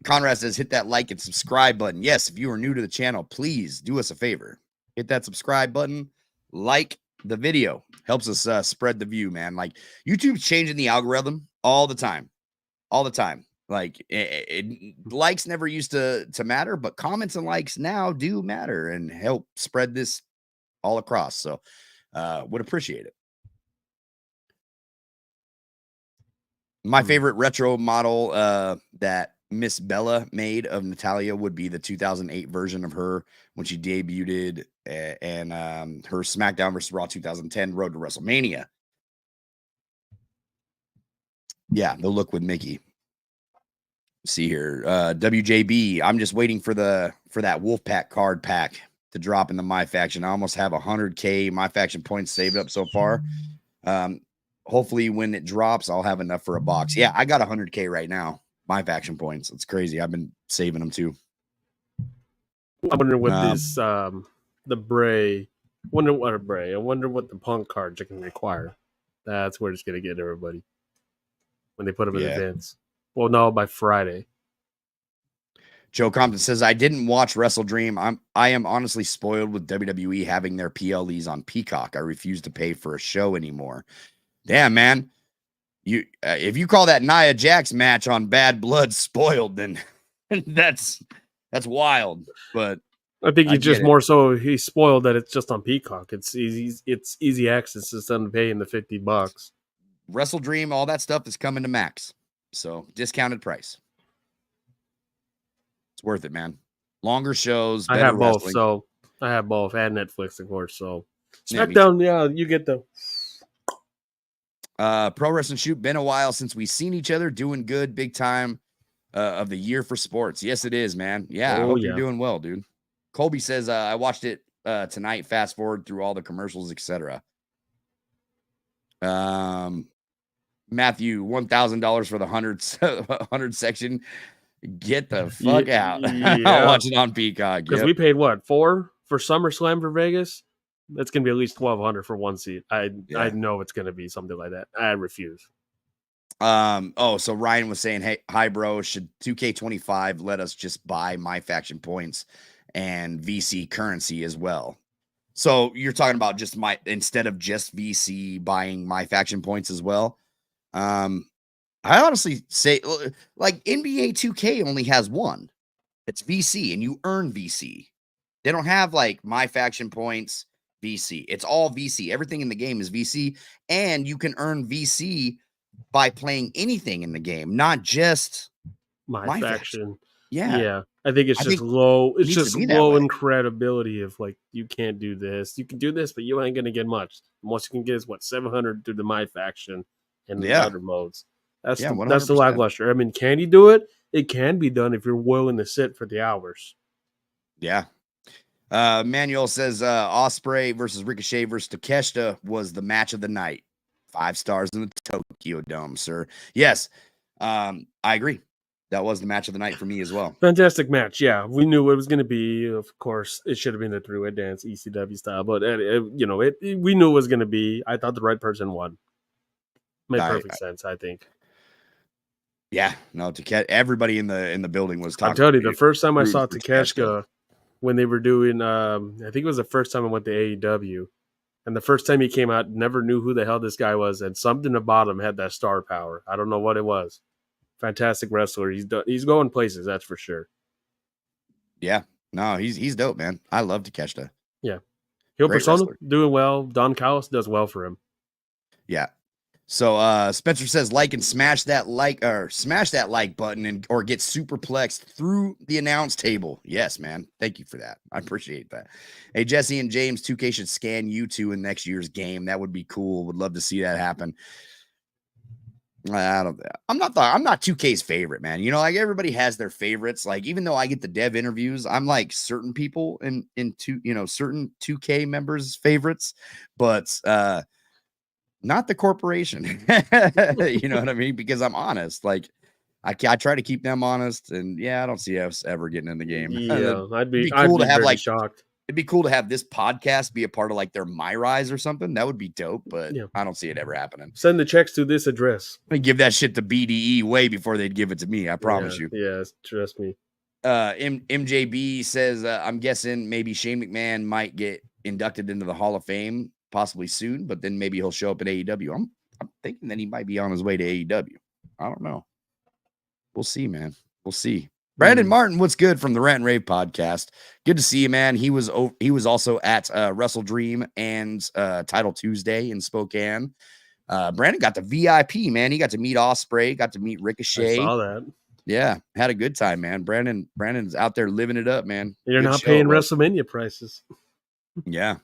Conrad says, hit that like and subscribe button. Yes, if you are new to the channel, please do us a favor. Hit that subscribe button, like the video. Helps us spread the view, man. Like, YouTube's changing the algorithm all the time. All the time. Like likes never used to matter, but comments and likes now do matter and help spread this all across. So would appreciate it. My favorite retro model that Miss Bella made of Natalia would be the 2008 version of her when she debuted and her SmackDown versus Raw 2010 Road to WrestleMania. Yeah, the look with Mickey. See here, WJB. I'm just waiting for that Wolfpack card pack to drop in the My Faction. I almost have 100K My Faction points saved up so far. Hopefully when it drops, I'll have enough for a box. Yeah, I got 100K right now. My Faction points. It's crazy. I've been saving them too. I wonder what this the Bray. I wonder what the Punk cards are going to require. That's where it's going to get everybody when they put them in events. Well, no, by Friday. Joe Compton says, I didn't watch Wrestle Dream. I am honestly spoiled with WWE having their PLEs on Peacock. I refuse to pay for a show anymore. Damn, man. You if you call that Nia Jax match on Bad Blood spoiled, then that's wild. But I think he's spoiled that it's just on Peacock. It's easy access instead of paying the $50. Wrestle Dream, all that stuff is coming to Max. So discounted price. It's worth it, man. Longer shows. I have both, so I have both. And Netflix, of course. So SmackDown, you get the Pro Wrestling Shoot. Been a while since we've seen each other. Doing good, big time of the year for sports. Yes, it is, man. Yeah, I hope you're doing well, dude. Colby says I watched it tonight. Fast forward through all the commercials, etc. Matthew, $1,000 for the 100 section. Get the fuck out. I'll watch it on Peacock. Because we paid what, $4 for SummerSlam for Vegas? That's gonna be at least $1,200 for one seat. I know it's gonna be something like that. I refuse. So Ryan was saying, hey, hi bro, should 2K25 let us just buy My Faction points and VC currency as well? So you're talking about just instead of just VC buying My Faction points as well. I honestly say, like, NBA 2K only has one. It's VC, and you earn VC. They don't have like My Faction points, VC. It's all VC. Everything in the game is VC, and you can earn VC by playing anything in the game, not just My Faction. Yeah. I think it's just low. It's just low in credibility of like, you can't do this. You can do this, but you ain't gonna get much. The most you can get is what, 700 through the My Faction and the other modes. That's the lackluster. I mean, can you do it? It can be done if you're willing to sit for the hours. Yeah. Manuel says Ospreay versus Ricochet versus Takeshita was the match of the night. 5 stars in the Tokyo Dome, sir. Yes, I agree. That was the match of the night for me as well. Fantastic match. Yeah, we knew it was going to be. Of course, it should have been the three-way dance, ECW style. But we knew it was going to be. I thought the right person won. Made perfect sense, I think. Yeah, no, everybody in the building was talking. I'm telling you, the first time I saw Takeshita when they were doing, I think it was the first time I went to AEW, and the first time he came out, never knew who the hell this guy was, and something about him had that star power. I don't know what it was. Fantastic wrestler. He's going places, that's for sure. Yeah, no, he's dope, man. I love Takeshita. Yeah, heel persona doing well. Don Callis does well for him. Yeah. So Spencer says like and smash that like button or get superplexed through the announce table. Yes, man. Thank you for that. I appreciate that. Hey, Jesse and James, 2K should scan you two in next year's game. That would be cool. Would love to see that happen. I'm not 2K's favorite, man. You know, like everybody has their favorites. Like, even though I get the dev interviews, I'm like certain people in certain 2K members' favorites, but not the corporation. You know what I mean? Because I'm honest. Like, I try to keep them honest, and I don't see us ever getting in the game. Yeah, I'd be shocked. It'd be cool to have this podcast be a part of like their My Rise or something. That would be dope, but I don't see it ever happening. Send the checks to this address. I give that shit to BDE way before they'd give it to me. I promise you. Yeah, trust me. MJB says, I'm guessing maybe Shane McMahon might get inducted into the Hall of Fame possibly soon, but then maybe he'll show up at AEW. I'm thinking that he might be on his way to AEW. I don't know. We'll see, man. We'll see. Brandon Martin, what's good from the Rant and Rave podcast? Good to see you, man. He was also at Wrestle Dream and Title Tuesday in Spokane. Brandon got the VIP, man. He got to meet Ospreay, got to meet Ricochet. I saw that. Yeah, had a good time, man. Brandon's out there living it up, man. You're good not paying WrestleMania prices. Yeah.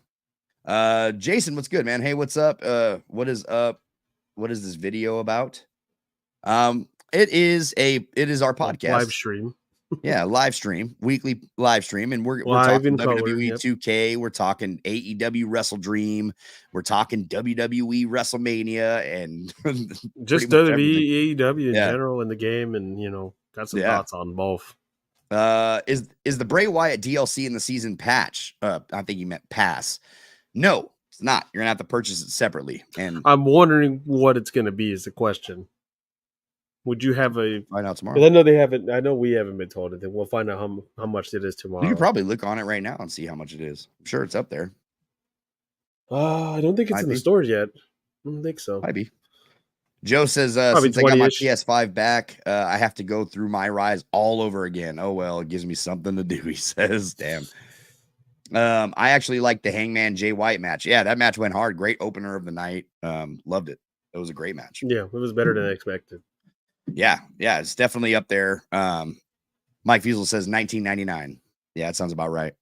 Jason, what's good, man? Hey, what's up? What is up? What is this video about? It is our podcast live stream. Yeah, live stream, weekly live stream, and we're talking WWE 2K, we're talking AEW WrestleDream, we're talking WWE WrestleMania, and just WWE, AEW in general in the game, and got some thoughts on both. Is the Bray Wyatt DLC in the season patch? I think you meant pass. No, it's not. You're gonna have to purchase it separately. And I'm wondering what it's gonna be. Is the question. Would you have find out tomorrow? I know they haven't. I know we haven't been told anything. We'll find out how much it is tomorrow. You could probably look on it right now and see how much it is. I'm sure it's up there. I don't think it's in the stores yet. I don't think so. Might be. Joe says, since I got my PS5 back, I have to go through My Rise all over again. Oh, well, it gives me something to do, he says. Damn. I actually liked the Hangman Jay White match. Yeah, that match went hard. Great opener of the night. Loved it. It was a great match. Yeah, it was better than I expected. Yeah, it's definitely up there. Mike Fiesel says $19.99. Yeah, that sounds about right.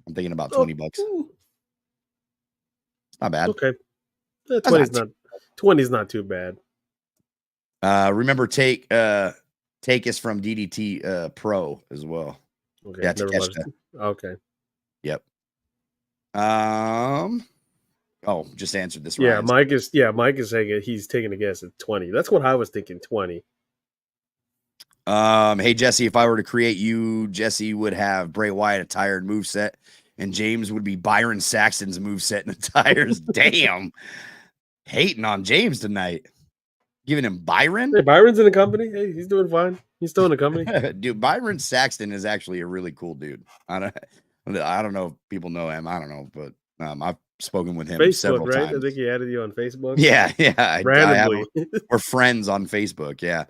I'm thinking about $20. Not bad. Okay. 20's not too bad. Remember take us from DDT Pro as well. Okay. Yeah, okay. Yep. Just answered this. Yeah, Mike is saying he's taking a guess at 20. That's what I was thinking, 20. Hey Jesse, if I were to create you, Jesse would have Bray Wyatt attired moveset, and James would be Byron Saxton's moveset and attires. Damn. Hating on James tonight. Giving him Byron. Hey, Byron's in the company. Hey, he's doing fine. He's still in the company. Dude, Byron Saxton is actually a really cool dude. I don't know if people know him. I don't know, but I've spoken with him several times. I think he added you on Facebook. Yeah. Randomly. We're friends on Facebook. Yeah.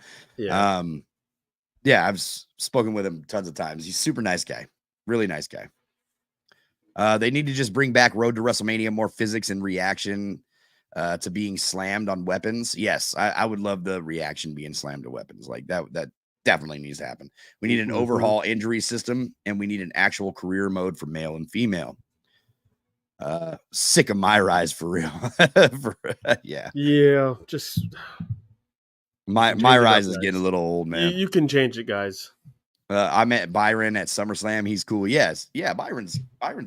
I've spoken with him tons of times. He's a super nice guy. Really nice guy. They need to just bring back Road to WrestleMania, more physics and reaction to being slammed on weapons. Yes, I would love the reaction being slammed to weapons. Like that definitely needs to happen. We need an overhaul injury system, and we need an actual career mode for male and female. Sick of My Rise for real. Yeah, just My Rise is getting a little old, man. You can change it, guys. I met Byron at SummerSlam. He's cool. Yes. Yeah, Byron's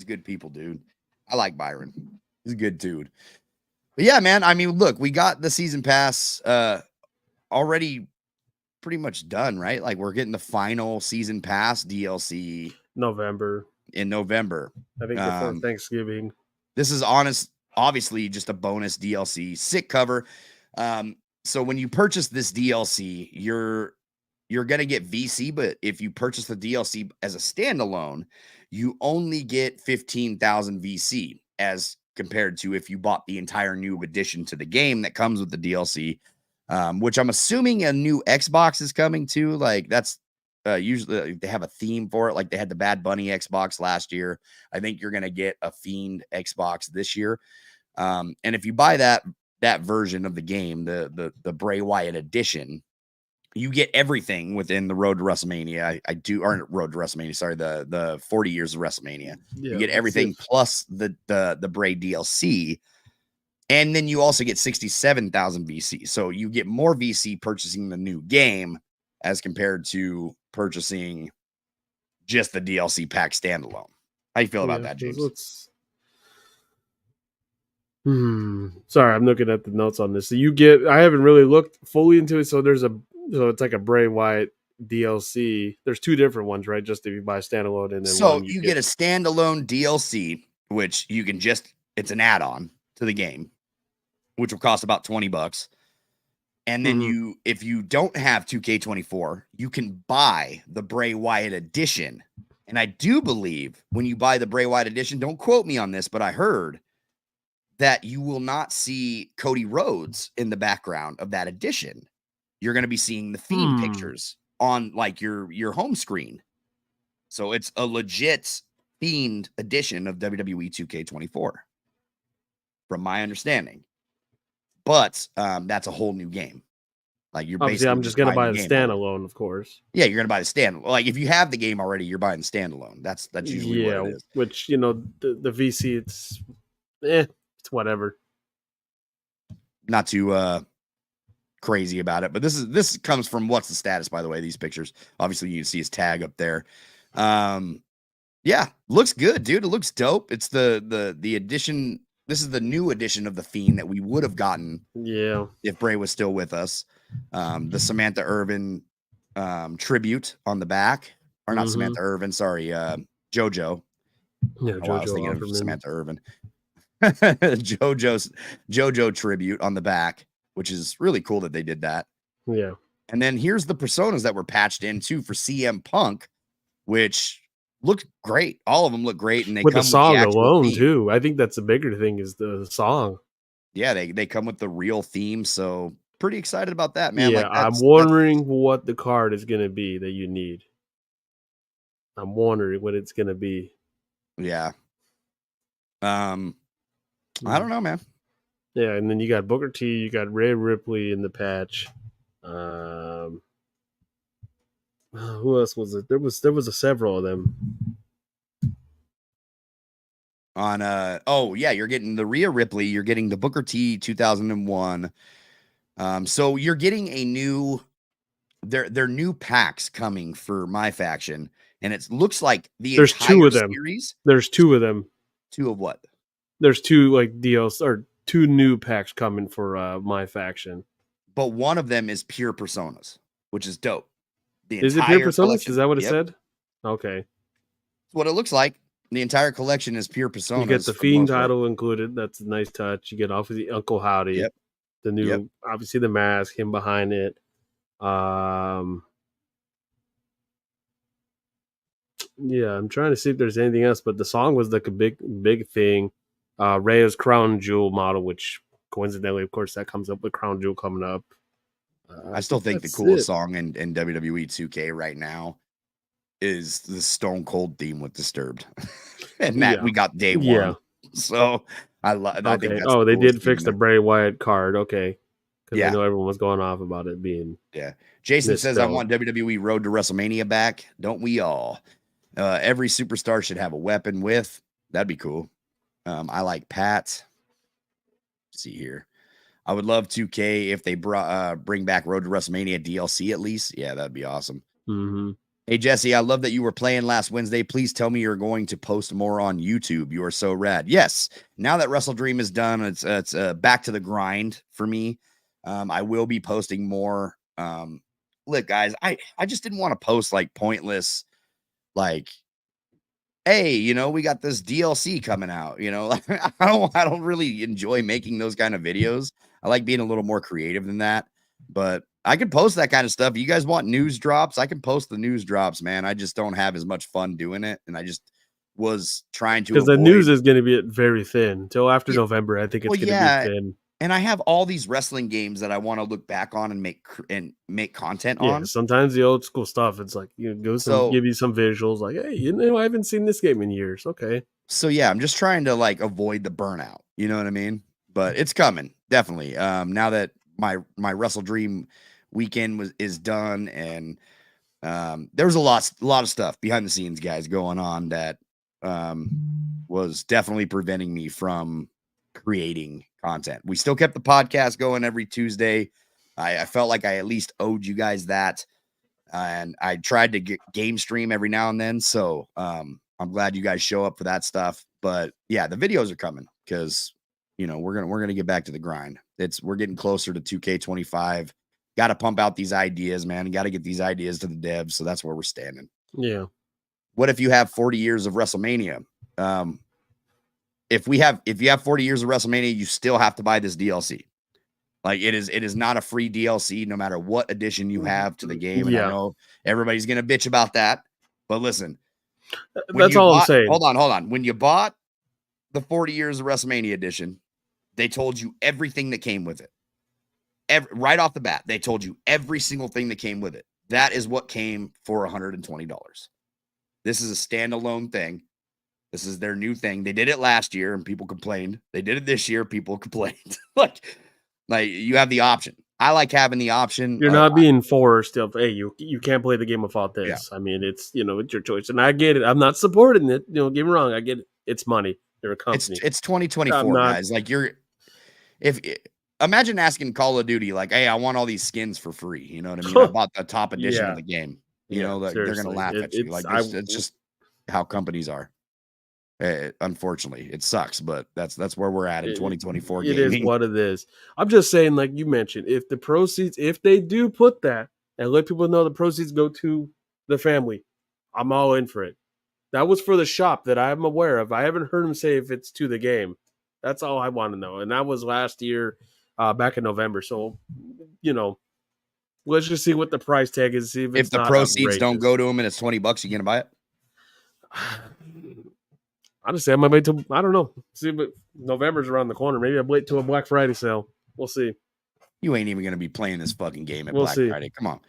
good people, dude. I like Byron. He's a good dude. But yeah, man, I mean, look, we got the season pass already pretty much done, right? Like we're getting the final season pass DLC in November. I think before Thanksgiving. This is obviously just a bonus DLC, sick cover. So when you purchase this DLC, you're going to get VC, but if you purchase the DLC as a standalone, you only get 15,000 VC as compared to if you bought the entire new edition to the game that comes with the DLC, which I'm assuming a new Xbox is coming too. Like that's usually they have a theme for it. Like they had the Bad Bunny Xbox last year. I think you're going to get a Fiend Xbox this year. And if you buy that version of the game, the Bray Wyatt edition, you get everything within the Road to WrestleMania. Road to WrestleMania. Sorry, the 40 years of WrestleMania. Yeah, you get everything plus the Bray DLC, and then you also get 67,000 VC. So you get more VC purchasing the new game as compared to purchasing just the DLC pack standalone. How you feel about that, James? Sorry, I'm looking at the notes on this. So I haven't really looked fully into it. So it's like a Bray Wyatt DLC. There's two different ones, right? Just if you buy standalone and then you get a standalone DLC, which you can it's an add-on to the game, which will cost about $20. And then if you don't have 2K24, you can buy the Bray Wyatt edition. And I do believe when you buy the Bray Wyatt edition, don't quote me on this, but I heard that you will not see Cody Rhodes in the background of that edition. you're going to be seeing the theme pictures on like your home screen. So it's a legit themed edition of WWE 2K24, from my understanding. But that's a whole new game. Like you're Obviously, basically I'm just gonna buying buy the game already. standalone, of course. Yeah, you're gonna buy the standalone. Like if you have the game already, you're buying the standalone. That's usually what it is. Which the VC, it's whatever. Not too crazy about it, but this comes from What's the Status, by the way. These pictures, obviously, you can see his tag up there. Yeah, looks good, dude. It looks dope. It's the edition. This is the new edition of the Fiend that we would have gotten, if Bray was still with us. The Samantha Irvin tribute on the back, or not Samantha Irvin, sorry, JoJo. Yeah, I was thinking Offerman. of Samantha Irvin. JoJo tribute on the back, which is really cool that they did that. Yeah. And then here's the personas that were patched in too for CM Punk, which look great. All of them look great, and they with come the song with the alone theme. too. I think that's the bigger thing is the song. Yeah, they come with the real theme, so pretty excited about that, man. Yeah, like I'm wondering what the card is going to be that you need. I'm wondering what it's going to be. Yeah. I don't know, man. Yeah, and then you got Booker T, you got Rhea Ripley in the patch. Who else was it? There was several of them. On you're getting the Rhea Ripley, you're getting the Booker T 2001. So you're getting a new they're new packs coming for my faction, and it looks like There's entire two of them. series. There's two of them. Two of what? There's two like deals or two new packs coming for my faction. But one of them is pure personas, which is dope. Is it pure personas? Collection. Is that what it said? Okay. That's what it looks like. The entire collection is pure personas. You get the Fiend title included. That's a nice touch. You get off of the Uncle Howdy. Yep. The new, obviously the mask, him behind it. Yeah, I'm trying to see if there's anything else, but the song was like a big thing. Rhea's Crown Jewel model, which coincidentally, of course, that comes up with Crown Jewel coming up. I still think the coolest song in WWE 2K right now is the Stone Cold theme with Disturbed. And that we got day one. Yeah. So I think that's they did fix the Bray Wyatt card. Okay. Because I know everyone was going off about it being. Yeah. Jason says, I want WWE Road to WrestleMania back. Don't we all? Every superstar should have a weapon with. That'd be cool. I like Pat. Let's see here. I would love 2K if they bring back Road to WrestleMania DLC at least. Yeah, that'd be awesome. Mm-hmm. Hey, Jesse, I love that you were playing last Wednesday. Please tell me you're going to post more on YouTube. You are so rad. Yes. Now that Wrestle Dream is done, it's back to the grind for me. I will be posting more. Look, guys, I just didn't want to post like pointless, like, hey, we got this DLC coming out. I don't really enjoy making those kind of videos. I like being a little more creative than that. But I can post that kind of stuff. You guys want news drops? I can post the news drops, man. I just don't have as much fun doing it. And I just was trying to, because the news is going to be very thin until after November. I think it's going to be thin. And I have all these wrestling games that I want to look back on and make content on. Sometimes the old school stuff, it's like give you some visuals, like, hey, I haven't seen this game in years. Okay. So yeah, I'm just trying to like avoid the burnout. You know what I mean? But it's coming, definitely. Now that my Wrestle Dream weekend is done, and there was a lot of stuff behind the scenes, guys, going on that was definitely preventing me from creating content. We still kept the podcast going every Tuesday. I felt like I at least owed you guys that, and I tried to get game stream every now and then. So I'm glad you guys show up for that stuff. But yeah, the videos are coming because we're gonna get back to the grind. We're getting closer to 2K25. Got to pump out these ideas, man. Got to get these ideas to the devs. So that's where we're standing. Yeah. What if you have 40 years of WrestleMania? If you have 40 years of WrestleMania, you still have to buy this DLC. Like it is not a free DLC, no matter what edition you have to the game. And I know everybody's gonna bitch about that, but listen, that's all I'm saying. Hold on. When you bought the 40 years of WrestleMania edition, they told you everything that came with it. right off the bat, they told you every single thing that came with it. That is what came for $120. This is a standalone thing. This is their new thing. They did it last year and people complained. They did it this year. People complained. like you have the option. I like having the option. You're not being forced of, hey, you can't play the game without this. Yeah. I mean, it's, it's your choice. And I get it. I'm not supporting it. Get me wrong. I get it. It's money. They're a company. It's 2024, guys. Like imagine asking Call of Duty, like, hey, I want all these skins for free. You know what I mean? I bought the top edition of the game. They're going to laugh at you. Like, it's just how companies are. Unfortunately, it sucks, but that's where we're at in 2024. It is what it is. I'm just saying, like you mentioned, if the proceeds, if they do put that and let people know the proceeds go to the family, I'm all in for it. That was for the shop that I'm aware of. I haven't heard him say if it's to the game. That's all I want to know. And that was last year, back in November. So, let's just see what the price tag is. See if the proceeds don't go to him and it's $20, you gonna buy it? Honestly, I might wait till, I don't know. See, but November's around the corner. Maybe I'll wait till a Black Friday sale. We'll see. You ain't even going to be playing this fucking game at Black Friday. Come on.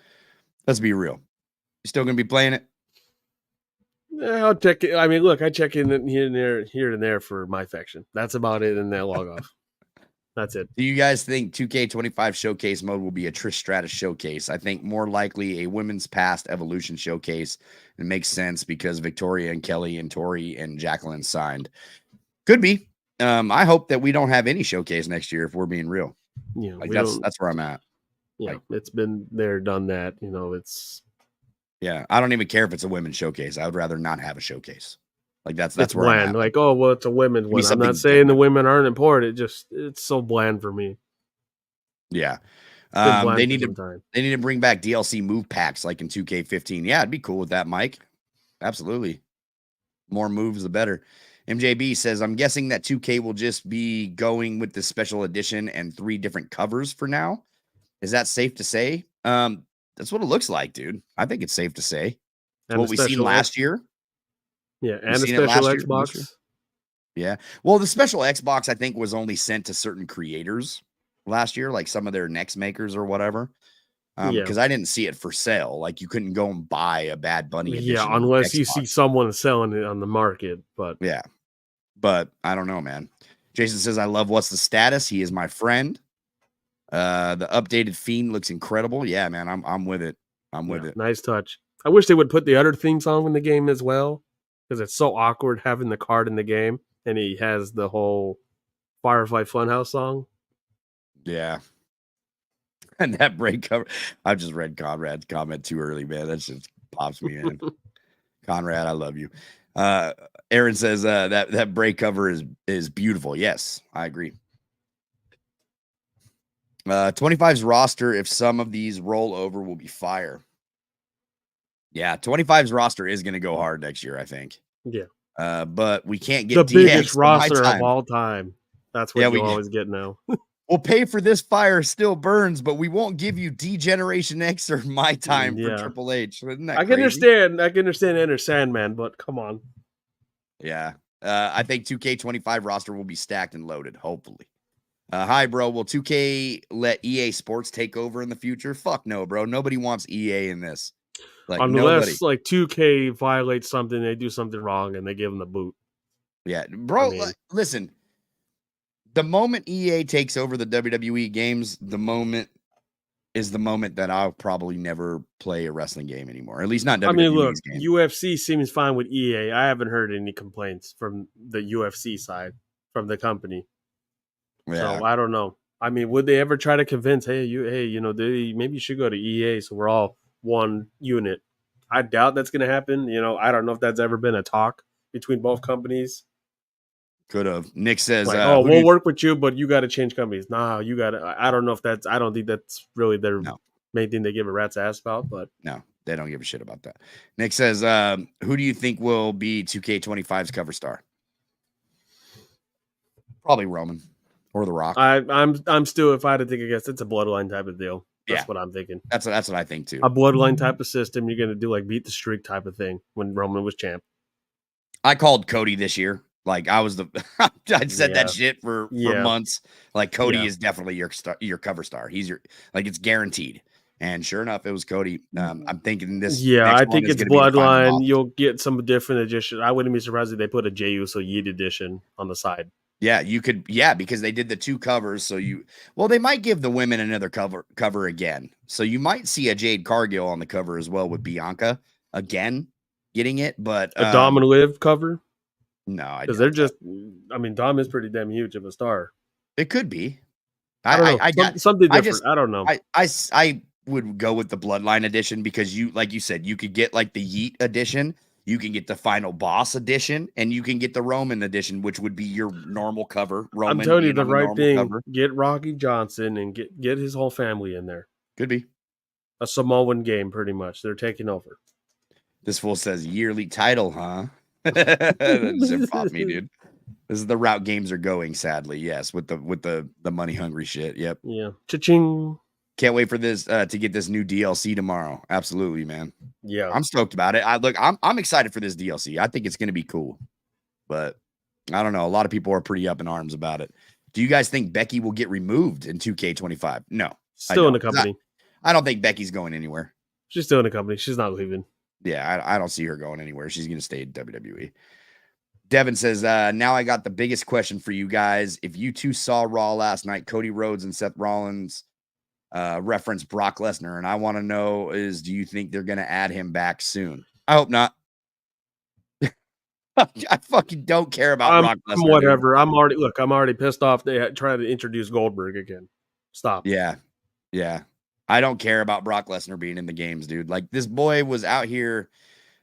Let's be real. You still going to be playing it? Yeah, I'll check it. I mean, look, I check in here and there for my faction. That's about it, and then log off. That's it. Do you guys think 2K25 showcase mode will be a Trish Stratus showcase? I think more likely a women's past evolution showcase. It makes sense because Victoria and Kelly and Tori and Jacqueline signed. Could be. I hope that we don't have any showcase next year if we're being real. Yeah, like that's where I'm at. Yeah, like, it's been there, done that. It's. Yeah, I don't even care if it's a women's showcase. I would rather not have a showcase. Like that's where bland. I'm at. Like, oh well, it's a women's one. I'm not saying the women aren't important. It's so bland for me. Yeah. They need to bring back DLC move packs like in 2K15. Yeah, I'd be cool with that, Mike. Absolutely. More moves, the better. MJB says, I'm guessing that 2K will just be going with the special edition and 3 different covers for now. Is that safe to say? That's what it looks like, dude. I think it's safe to say. It's what we seen last year. Yeah, and a special Xbox. Yeah. Well, the special Xbox, I think, was only sent to certain creators last year, like some of their next makers or whatever. Because I didn't see it for sale. Like you couldn't go and buy a Bad Bunny edition. Yeah, unless you see someone selling it on the market. But yeah. But I don't know, man. Jason says, I love What's the Status. He is my friend. The updated Fiend looks incredible. Yeah, man. I'm with it. I'm with it. Nice touch. I wish they would put the other theme song in the game as well. Because it's so awkward having the card in the game. And he has the whole Firefly Funhouse song. Yeah. And that break cover. I just read Conrad's comment too early, man. That just pops me in. Conrad, I love you. Aaron says that break cover is beautiful. Yes, I agree. 25's roster, if some of these roll over, will be fire. Yeah, 25's roster is going to go hard next year, I think. Yeah. But we can't get the biggest roster of all time. That's what we always get now. We'll pay for this fire still burns, but we won't give you D-Generation X or My Time for Triple H. Isn't that crazy? I can understand Enter Sandman, but come on. Yeah. I think 2K25 roster will be stacked and loaded, hopefully. Hi, bro. Will 2K let EA Sports take over in the future? Fuck no, bro. Nobody wants EA in this. Like, unless like 2K violates something, they do something wrong, and they give them the boot. Yeah, bro. Listen, the moment EA takes over the WWE games, the moment that I'll probably never play a wrestling game anymore. At least not WWE. I mean, look, UFC seems fine with EA. I haven't heard any complaints from the UFC side, from the company. Yeah. So I don't know. I mean, would they ever try to convince, maybe you should go to EA so we're all one unit? I doubt that's going to happen. I don't know if that's ever been a talk between both companies. Could have. Nick says, like, we'll work with you, but you got to change companies. Nah, you got to. I don't know if that's. I don't think that's really their main thing they give a rat's ass about. But no, they don't give a shit about that. Nick says, who do you think will be 2K25's cover star? Probably Roman or The Rock. I'm still, if I had to think, I guess it's a bloodline type of deal. That's what I'm thinking. That's what I think too. A bloodline type of system. You're going to do like beat the streak type of thing when Roman was champ. I called Cody this year. Like I was I'd said Yeah. that shit for Yeah. months. Like Cody Yeah. is definitely your cover star. He's like it's guaranteed. And sure enough, it was Cody. I'm thinking this Yeah, next I one think is it's going to be the final Bloodline. boss. You'll get some different edition. I wouldn't be surprised if they put a Jey Uso Yeet edition on the side. Yeah, you could. Yeah, because they did the 2 covers. So they might give the women another cover again. So you might see a Jade Cargill on the cover as well with Bianca again getting it. But A Dom and Liv cover? no, I Because doubt they're that. just, I mean, Dom is pretty damn huge of a star. It could be. I don't know. I got Something I different. just I don't know. I would go with the Bloodline edition because like you said, you could get like the Yeet edition, you can get the Final Boss edition, and you can get the Roman edition, which would be your normal cover. Roman I'm telling you being the on the right normal thing. cover. Get Rocky Johnson and get his whole family in there. Could be. A Samoan game, pretty much. They're taking over. This fool says yearly title, huh? That just popped me, dude. This is the route games are going, sadly. Yes, with the money hungry shit. Yep. Yeah. Cha-ching. Can't wait for this to get this new DLC tomorrow. Absolutely, man. Yeah. I'm stoked about it. I'm excited for this DLC. I think it's going to be cool. But I don't know. A lot of people are pretty up in arms about it. Do you guys think Becky will get removed in 2K25? No. Still in the company. I don't think Becky's going anywhere. She's still in the company. She's not leaving. Yeah, I don't see her going anywhere. She's going to stay in WWE. Devin says, now I got the biggest question for you guys. If you two saw Raw last night, Cody Rhodes and Seth Rollins reference Brock Lesnar, and I want to know do you think they're going to add him back soon? I hope not. I fucking don't care about Brock Lesnar. Whatever. Dude. I'm already pissed off. They try to introduce Goldberg again. Stop. Yeah. I don't care about Brock Lesnar being in the games, dude. Like this boy was out here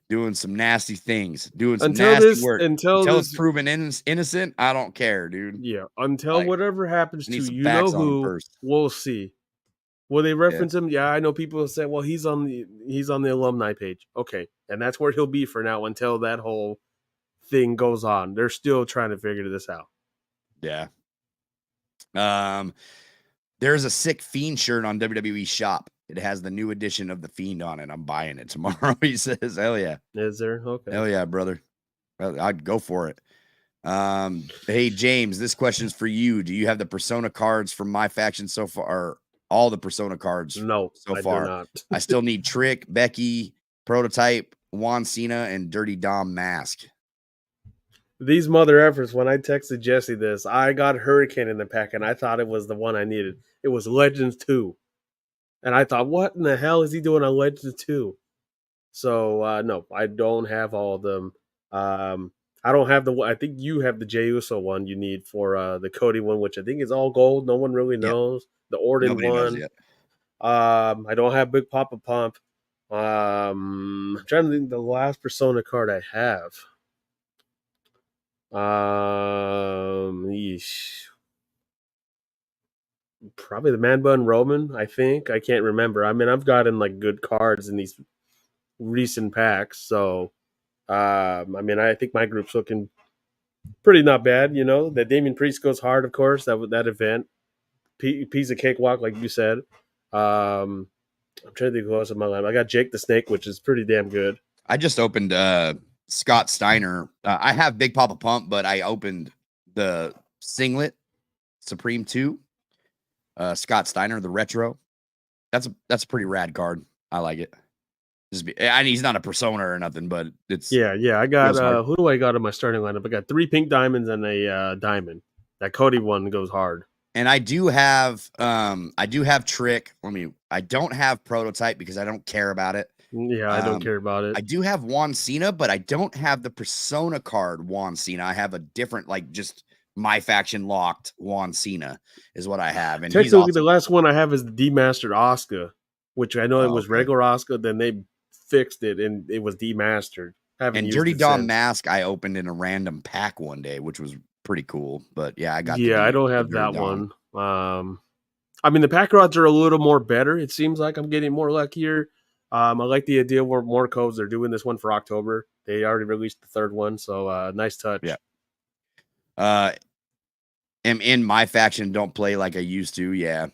doing some nasty things, doing some nasty work. Until it's proven innocent, I don't care, dude. Yeah. Until whatever happens to you know who, we'll see. Will they reference him? Yeah, I know people say, well, he's on the alumni page. Okay. And that's where he'll be for now until that whole thing goes on. They're still trying to figure this out. Yeah. There's a sick Fiend shirt on WWE shop. It has the new edition of the Fiend on it. I'm buying it tomorrow. He says, hell yeah. Is there? Okay. Hell yeah, brother. I'd go for it. Hey, James, this question's for you. Do you have the Persona cards from my faction so far? Or all the Persona cards? No, so far. I do not. I still need Trick, Becky, Prototype, Juan Cena, and Dirty Dom Mask. These mother efforts, when I texted Jesse this, I got Hurricane in the pack, and I thought it was the one I needed. It was Legends 2. And I thought, what in the hell is he doing on Legends 2? So, no, I don't have all of them. I don't have I think you have the Jey Uso one you need for the Cody one, which I think is all gold. No one really knows. Yep. The Orton Nobody one. Knows yet. I don't have Big Papa Pump. I'm trying to think the last Persona card I have. Probably the Man Bun Roman, I think. I can't remember. I mean, I've gotten like good cards in these recent packs, so I mean, I think my group's looking pretty not bad. You know, that Damian Priest goes hard, of course. That event, piece of cakewalk, like you said. I'm trying to think who else in my line. I got Jake the Snake, which is pretty damn good. I just opened Scott Steiner. I have Big Papa Pump, but I opened the singlet Supreme 2. Scott Steiner, the retro. That's a pretty rad card. I like it. And he's not a persona or nothing, but it's yeah. I got who do I got in my starting lineup? I got 3 pink diamonds and a diamond. That Cody one goes hard. And I do have Trick. I don't have Prototype because I don't care about it. Yeah, I don't care about it. I do have Juan Cena, but I don't have the Persona card Juan Cena. I have a different, like, just my faction locked Juan Cena is what I have. And technically, the last one I have is the demastered Asuka, which I know it was regular Asuka. Then they fixed it and it was demastered. And Dirty Dom Mask I opened in a random pack one day, which was pretty cool. But yeah, I got. Yeah, I don't have that one. I mean, the pack rods are a little more better. It seems like I'm getting more luckier. I like the idea where more codes. They're doing this one for October. They already released the 3rd one, so nice touch. Yeah. Am in my faction don't play like I used to. Yeah.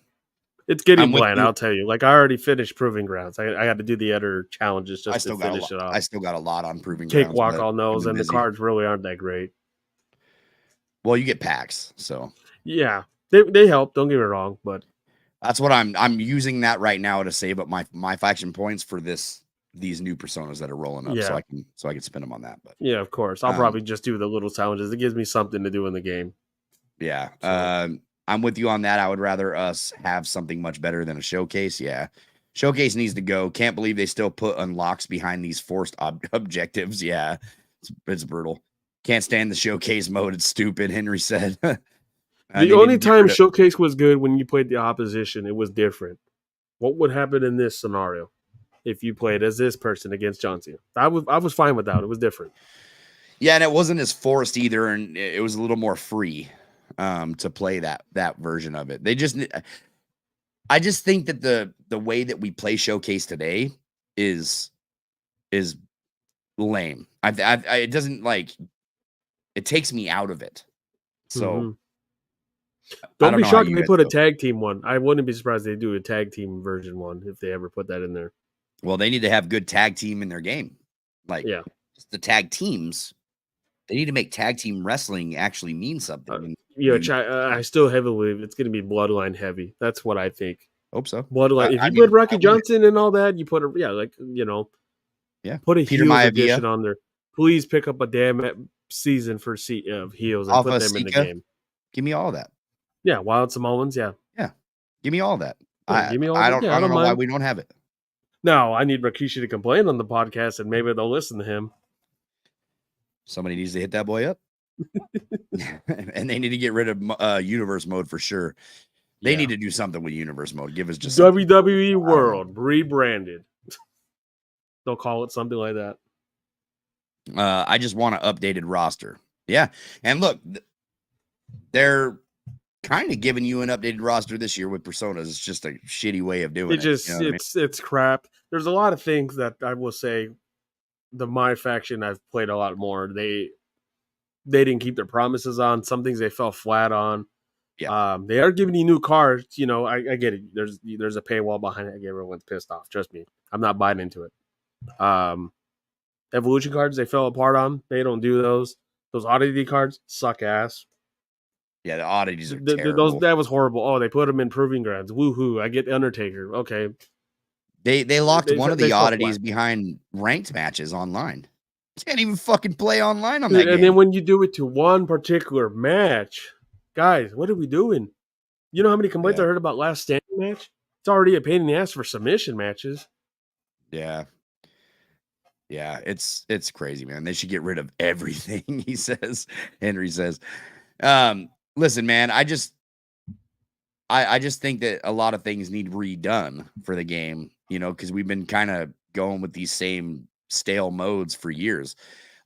It's getting bland, I'll tell you. Like, I already finished Proving Grounds. I had to do the other challenges just to finish it off. I still got a lot on Proving Grounds. Cakewalk all knows, and the cards really aren't that great. Well, you get packs, so Yeah, they help. Don't get me wrong, but that's what I'm using that right now to save up my faction points for these new personas that are rolling up, so yeah, I can spend them on that. But yeah, of course. I'll probably just do the little challenges. It gives me something to do in the game. yeah, So I'm with you on that. I would rather us have something much better than a showcase. Yeah, showcase needs to go. Can't believe they still put unlocks behind these forced objectives. Yeah, it's brutal. Can't stand the showcase mode. It's stupid. Henry said. the They need to only get time rid of. Showcase was good when you played the opposition. It was different. What would happen in this scenario if you played as this person against John Cena? I was fine with that. It was different. Yeah, and it wasn't as forced either, and it was a little more free to play that version of it. I just think that the way that we play showcase today is lame. It doesn't like it takes me out of it. So Mm-hmm. I Don't don't be know how shocked if you they guys put a feel. tag team one. I wouldn't be surprised if they do a tag team version one if they ever put that in there. Well, they need to have good tag team in their game, like Yeah. just the tag teams. They need to make tag team wrestling actually mean something. And I still heavily believe it's going to be Bloodline heavy. That's what I think. hope so. Bloodline. If I you mean, put why Rocky wouldn't it? Johnson and all that, you put Yeah, put a Peter heels Maivia edition on there. Please pick up a damn season for of heels and put Alpha them in the Sika. game. Give me all that. Yeah, Wild Samoans. Yeah, Yeah, give me all that. yeah. Give me all that. Yeah, I I don't don't know why mind. we don't have it. Now I need Rikishi to complain on the podcast, and maybe they'll listen to him. Somebody needs to hit that boy up, and they need to get rid of universe mode for sure. They need to do something with universe mode. Give us just something. WWE I don't know. World rebranded. They'll call it something like that. I just want an updated roster. Yeah, and look, they're kind of giving you an updated roster this year with personas. It's just a shitty way of doing It it. just You know what I mean? it's crap. There's a lot of things that I will say. My faction I've played a lot more. They didn't keep their promises on. Some things they fell flat on. Yeah. They are giving you new cards. You know, I get it. There's a paywall behind it. I get everyone's pissed off. Trust me, I'm not buying into it. Evolution cards they fell apart on. They don't do those. Those oddity cards suck ass. Yeah, the oddities are terrible. Those that was horrible. Oh, they put them in proving grounds. Woohoo! I get the Undertaker. Okay, They locked one of the fell oddities flat. behind ranked matches online. You can't even fucking play online on Dude, that and game. then when you do it to one particular match, guys, what are we doing? You know how many complaints I heard about last standing match? It's already a pain in the ass for submission matches. Yeah. Yeah, it's crazy, man. They should get rid of everything, he says. Henry says. Listen, man, I just think that a lot of things need redone for the game, you know, because we've been kind of going with these same stale modes for years.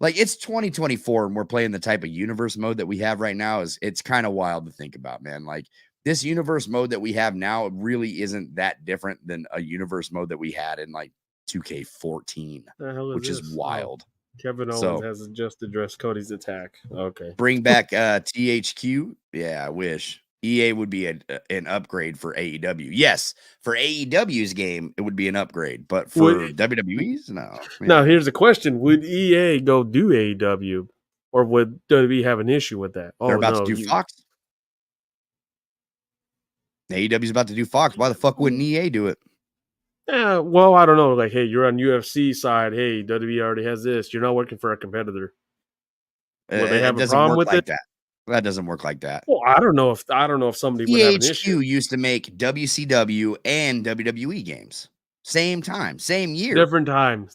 Like it's 2024 and we're playing the type of universe mode that we have right now. It's kind of wild to think about, man. Like this universe mode that we have now really isn't that different than a universe mode that we had in like 2K14, which is wild. Kevin Owens has just addressed Cody's attack. Okay. Bring back THQ. Yeah, I wish. EA would be an upgrade for AEW. Yes, for AEW's game, it would be an upgrade, but for WWE's, no. Now, here's the question. Would EA go do AEW, or would WWE have an issue with that? They're about to do Fox. AEW's about to do Fox. Why the fuck wouldn't EA do it? Yeah, well, I don't know. Like, hey, you're on UFC side. Hey, WWE already has this. You're not working for a competitor. Will they have a problem with it? That doesn't work like that. Well, I don't know if somebody would have an issue. THQ used to make WCW and WWE games. Same time, same year. Different times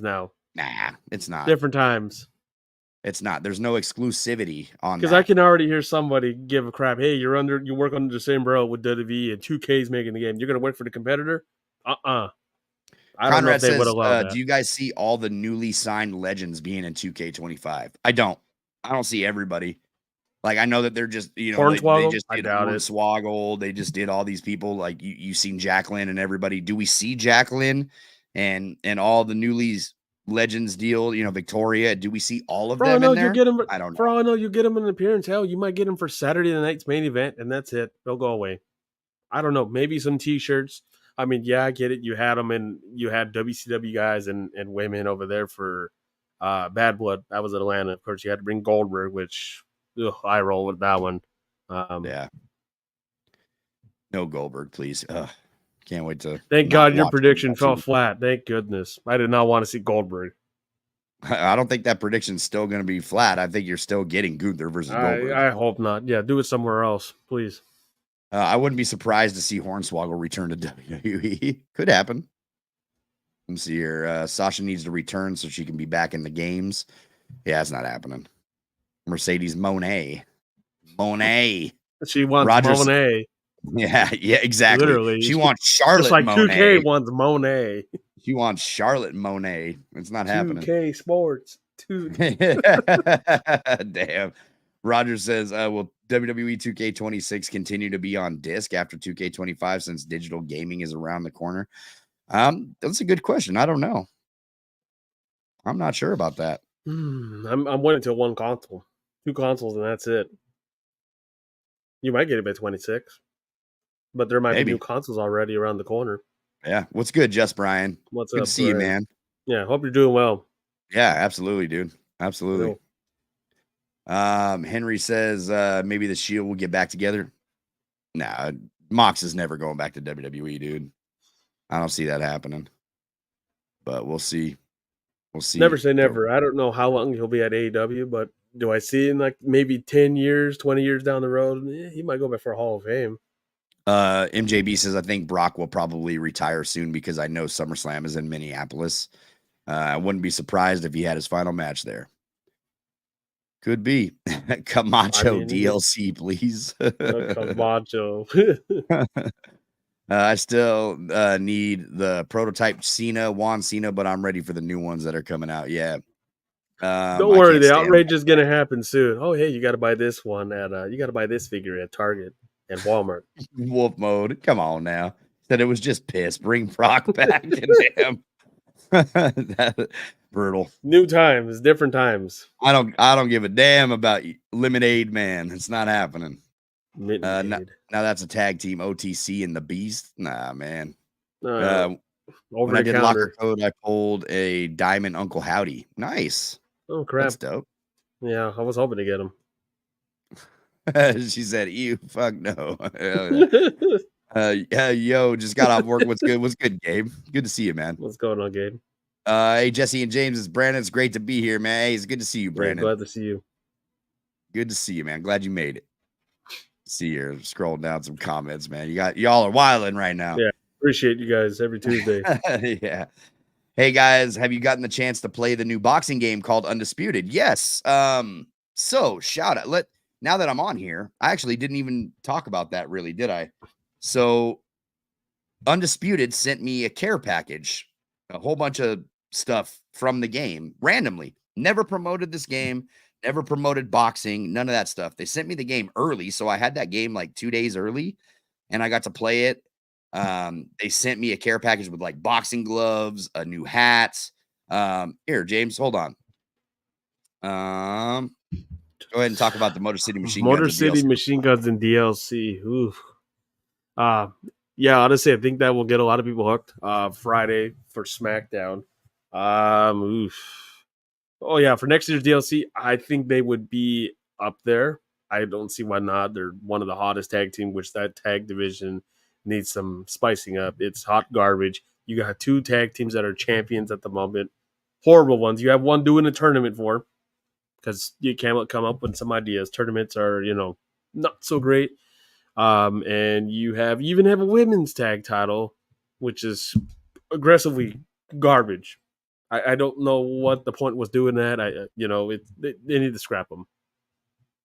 now. Nah, it's not. Different times. It's not. There's no exclusivity on that. Because I can already hear somebody give a crap. Hey, you work under the same umbrella with WWE and 2K's making the game. You're gonna work for the competitor? I don't know if they would allow that. Do you guys see all the newly signed legends being in 2K25? I don't see everybody. Like I know that they're just, you know, they just did Swoggle. They just did all these people. Like you've seen Jacqueline and everybody. Do we see Jacqueline and all the newly legends deal? You know, Victoria. Do we see all of them in there? I don't know. For all I know, you get them in an appearance. Hell, you might get them for Saturday night's main event, and that's it. They'll go away. I don't know. Maybe some T-shirts. I mean, yeah, I get it. You had them, and you had WCW guys and women over there for Bad Blood. That was Atlanta. Of course, you had to bring Goldberg, which I roll with that one. Yeah. No Goldberg, please. Can't wait to. Thank not God your watch prediction fell WWE. flat. Thank goodness. I did not want to see Goldberg. I don't think that prediction's still going to be flat. I think you're still getting Gunther versus Goldberg. I hope not. Yeah, do it somewhere else, please. I wouldn't be surprised to see Hornswoggle return to WWE. Could happen. Let's see here. Sasha needs to return so she can be back in the games. Yeah, it's not happening. Mercedes Monet. She wants Rogers. Monet. Yeah, exactly. Literally. She wants Just Charlotte like 2K Monet. wants Monet. She wants Charlotte Monet. It's not happening. 2K Sports. Damn. Roger says, will WWE 2K26 continue to be on disc after 2K25 since digital gaming is around the corner? That's a good question. I don't know. I'm not sure about that. I'm waiting until one console. 2 consoles and that's it. You might get it by 26. But there might be new consoles already around the corner. Yeah. What's good, Just Brian? What's good up? To see you, man. Yeah, hope you're doing well. Yeah, absolutely, dude. Absolutely. Henry says maybe the Shield will get back together. Nah, Mox is never going back to WWE, dude. I don't see that happening. But we'll see. We'll see. Never say never. I don't know how long he'll be at AEW, but do I see in like maybe 10 years, 20 years down the road, he might go back for a Hall of Fame. MJB says, I think Brock will probably retire soon because I know SummerSlam is in Minneapolis. I wouldn't be surprised if he had his final match there. Could be. Camacho DLC, please. Camacho. I still need the prototype Juan Cena, but I'm ready for the new ones that are coming out. Yeah. Don't worry, the outrage is going to happen soon. Oh, hey, you got to buy this one you got to buy this figure at Target and Walmart. Wolf mode. Come on now. Said it was just piss. Bring Brock back. Damn. Brutal. New times, different times. I don't give a damn about Lemonade Man. It's not happening. Now that's a tag team, OTC and the Beast. Nah, man. Over when I did Locker Code, I pulled a Diamond Uncle Howdy. Nice. Oh crap. That's dope. Yeah, I was hoping to get him. She said, "Ew, fuck no." Yo, just got off work. What's good? What's good, Gabe? Good to see you, man. What's going on, Gabe? Hey, Jesse and James, it's Brandon. It's great to be here, man. Hey, it's good to see you, Brandon. Yeah, glad to see you. Good to see you, man. Glad you made it. See here, scrolling down some comments, man. Y'all are wilding right now. Yeah, appreciate you guys every Tuesday. Yeah. Hey guys, have you gotten the chance to play the new boxing game called Undisputed? Yes. So shout out. Now that I'm on here, I actually didn't even talk about that really, did I? So Undisputed sent me a care package, a whole bunch of stuff from the game randomly. Never promoted this game, never promoted boxing, none of that stuff. They sent me the game early, so I had that game like 2 days early, and I got to play it. They sent me a care package with like boxing gloves, a new hat. Here, James, hold on. Go ahead and talk about the Motor City Machine Guns. Motor City Machine Guns and DLC. Oof. Yeah, honestly, I think that will get a lot of people hooked. Friday for SmackDown. Oof. Oh yeah, for next year's DLC, I think they would be up there. I don't see why not. They're one of the hottest tag team, which that tag division needs some spicing up. It's hot garbage. You got 2 tag teams that are champions at the moment. Horrible ones. You have one doing a tournament for, because you can't come up with some ideas. Tournaments are, not so great. And you even have a women's tag title, which is aggressively garbage. I don't know what the point was doing that. They need to scrap them.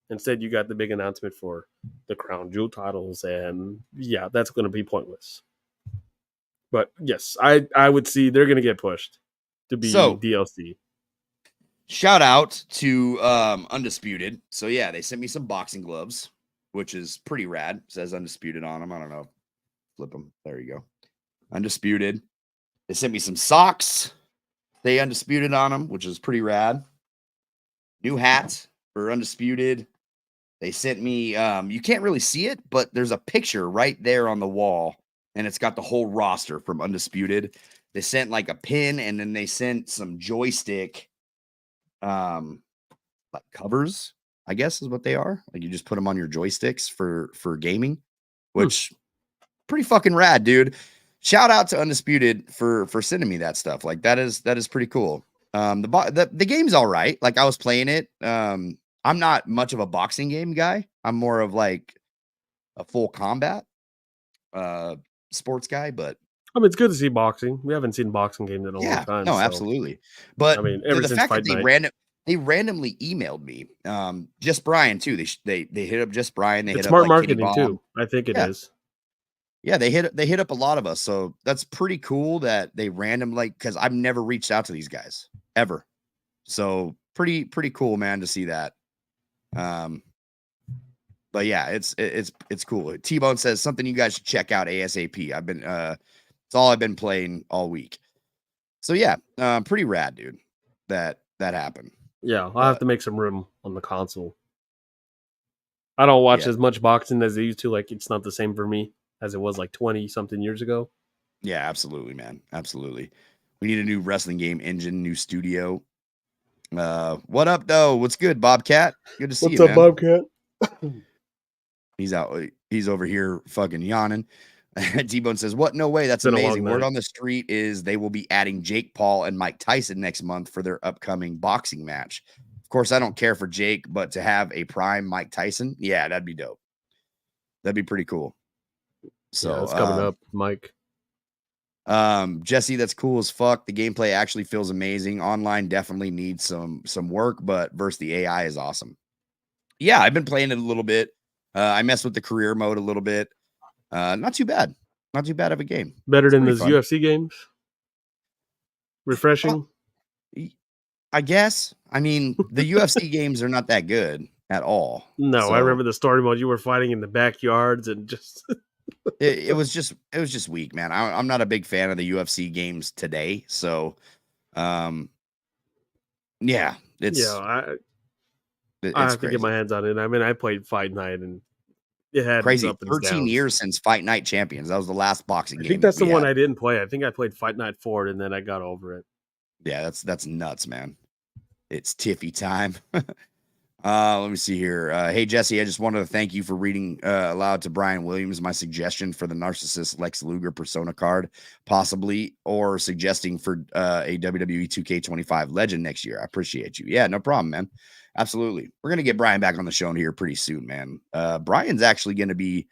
Instead, you got the big announcement for the Crown Jewel titles, and yeah, that's going to be pointless. But yes, I would see they're going to get pushed to be DLC. Shout out to Undisputed. So yeah, they sent me some boxing gloves, which is pretty rad. It says Undisputed on them. I don't know. Flip them. There you go. Undisputed. They sent me some socks. They Undisputed on them, which is pretty rad. New hat for Undisputed. They sent me, you can't really see it, but there's a picture right there on the wall, and it's got the whole roster from Undisputed. They sent like a pin, and then they sent some joystick like covers I guess is what they are. Like you just put them on your joysticks for gaming, which pretty fucking rad, dude. Shout out to Undisputed for sending me that stuff. Like that is pretty cool. The game's all right. Like I was playing it. I'm not much of a boxing game guy. I'm more of like a full combat sports guy, but I mean, it's good to see boxing. We haven't seen boxing games in a long yeah, time. no, So, absolutely. But I mean, the, ever the since fact that Fight Night, they randomly emailed me, just Brian too. They hit up just Brian. They it's hit up smart like Kitty marketing Bomb. too. I think it Yeah. is. Yeah, they hit up a lot of us. So that's pretty cool that they because I've never reached out to these guys ever. So pretty cool, man, to see that. But yeah, it's cool. T-Bone says something you guys should check out ASAP. I've been it's all I've been playing all week. So yeah, pretty rad, dude. That happened. Yeah, I'll have to make some room on the console. I don't watch as much boxing as I used to. Like, it's not the same for me as it was like 20 something years ago. Yeah, absolutely, man. Absolutely. We need a new wrestling game engine, new studio. What up, though? What's good, Bobcat? Good to see you, man. What's up, Bobcat? He's out. He's over here fucking yawning. T-Bone says, what? No way. That's Been a amazing. long Word night. on the street is they will be adding Jake Paul and Mike Tyson next month for their upcoming boxing match. Of course, I don't care for Jake, but to have a prime Mike Tyson, yeah, that'd be dope. That'd be pretty cool. So yeah, it's coming up, Mike. Jesse, that's cool as fuck. The gameplay actually feels amazing. Online definitely needs some work, but versus the AI is awesome. Yeah, I've been playing it a little bit. I messed with the career mode a little bit. Not too bad. Not too bad of a game. Better than those UFC games? Refreshing? I guess. I mean, the UFC games are not that good at all. No, so, I remember the story mode. You were fighting in the backyards and just... it was just weak, man. I'm not a big fan of the UFC games today. So, yeah, it's... Yeah, I have to get my hands on it. I mean, I played Fight Night and it had crazy. 13 years since Fight Night Champions. That was the last boxing game. I think that's the one I didn't play. I think I played Fight Night 4 and then I got over it. Yeah, that's nuts, man. It's Tiffy time. Let me see here. Hey, Jesse, I just wanted to thank you for reading aloud to Brian Williams my suggestion for the narcissist Lex Luger persona card, possibly, or suggesting for a WWE 2K25 legend next year. I appreciate you. Yeah, no problem, man. Absolutely. We're going to get Brian back on the show here pretty soon, man. Brian's actually going to be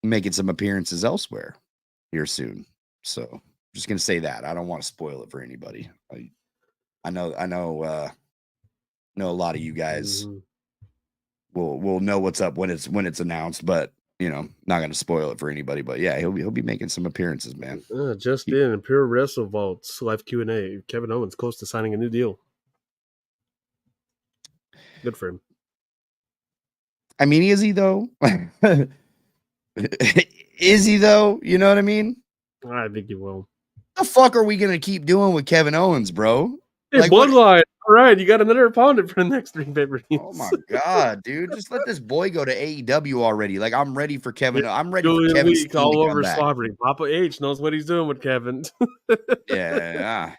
making some appearances elsewhere here soon. So I'm just going to say that. I don't want to spoil it for anybody. I know a lot of you guys will know what's up when it's announced, but you know, not going to spoil it for anybody. But yeah, he'll be making some appearances, man. Just in Pure Wrestle Vaults live Q&A, Kevin Owens close to signing a new deal. Good for him. I mean, is he though? Is he though? You know what I mean? I think he will. The fuck are we gonna keep doing with Kevin Owens, bro? Hey, like, Bloodline. All right, you got another opponent for the next 3 pay-per-views. Oh my god, dude! Just let this boy go to AEW already. Like I'm ready for Kevin. Yeah, I'm ready for Kevin Steen all to over come slobbering. Papa H knows what he's doing with Kevin. Yeah.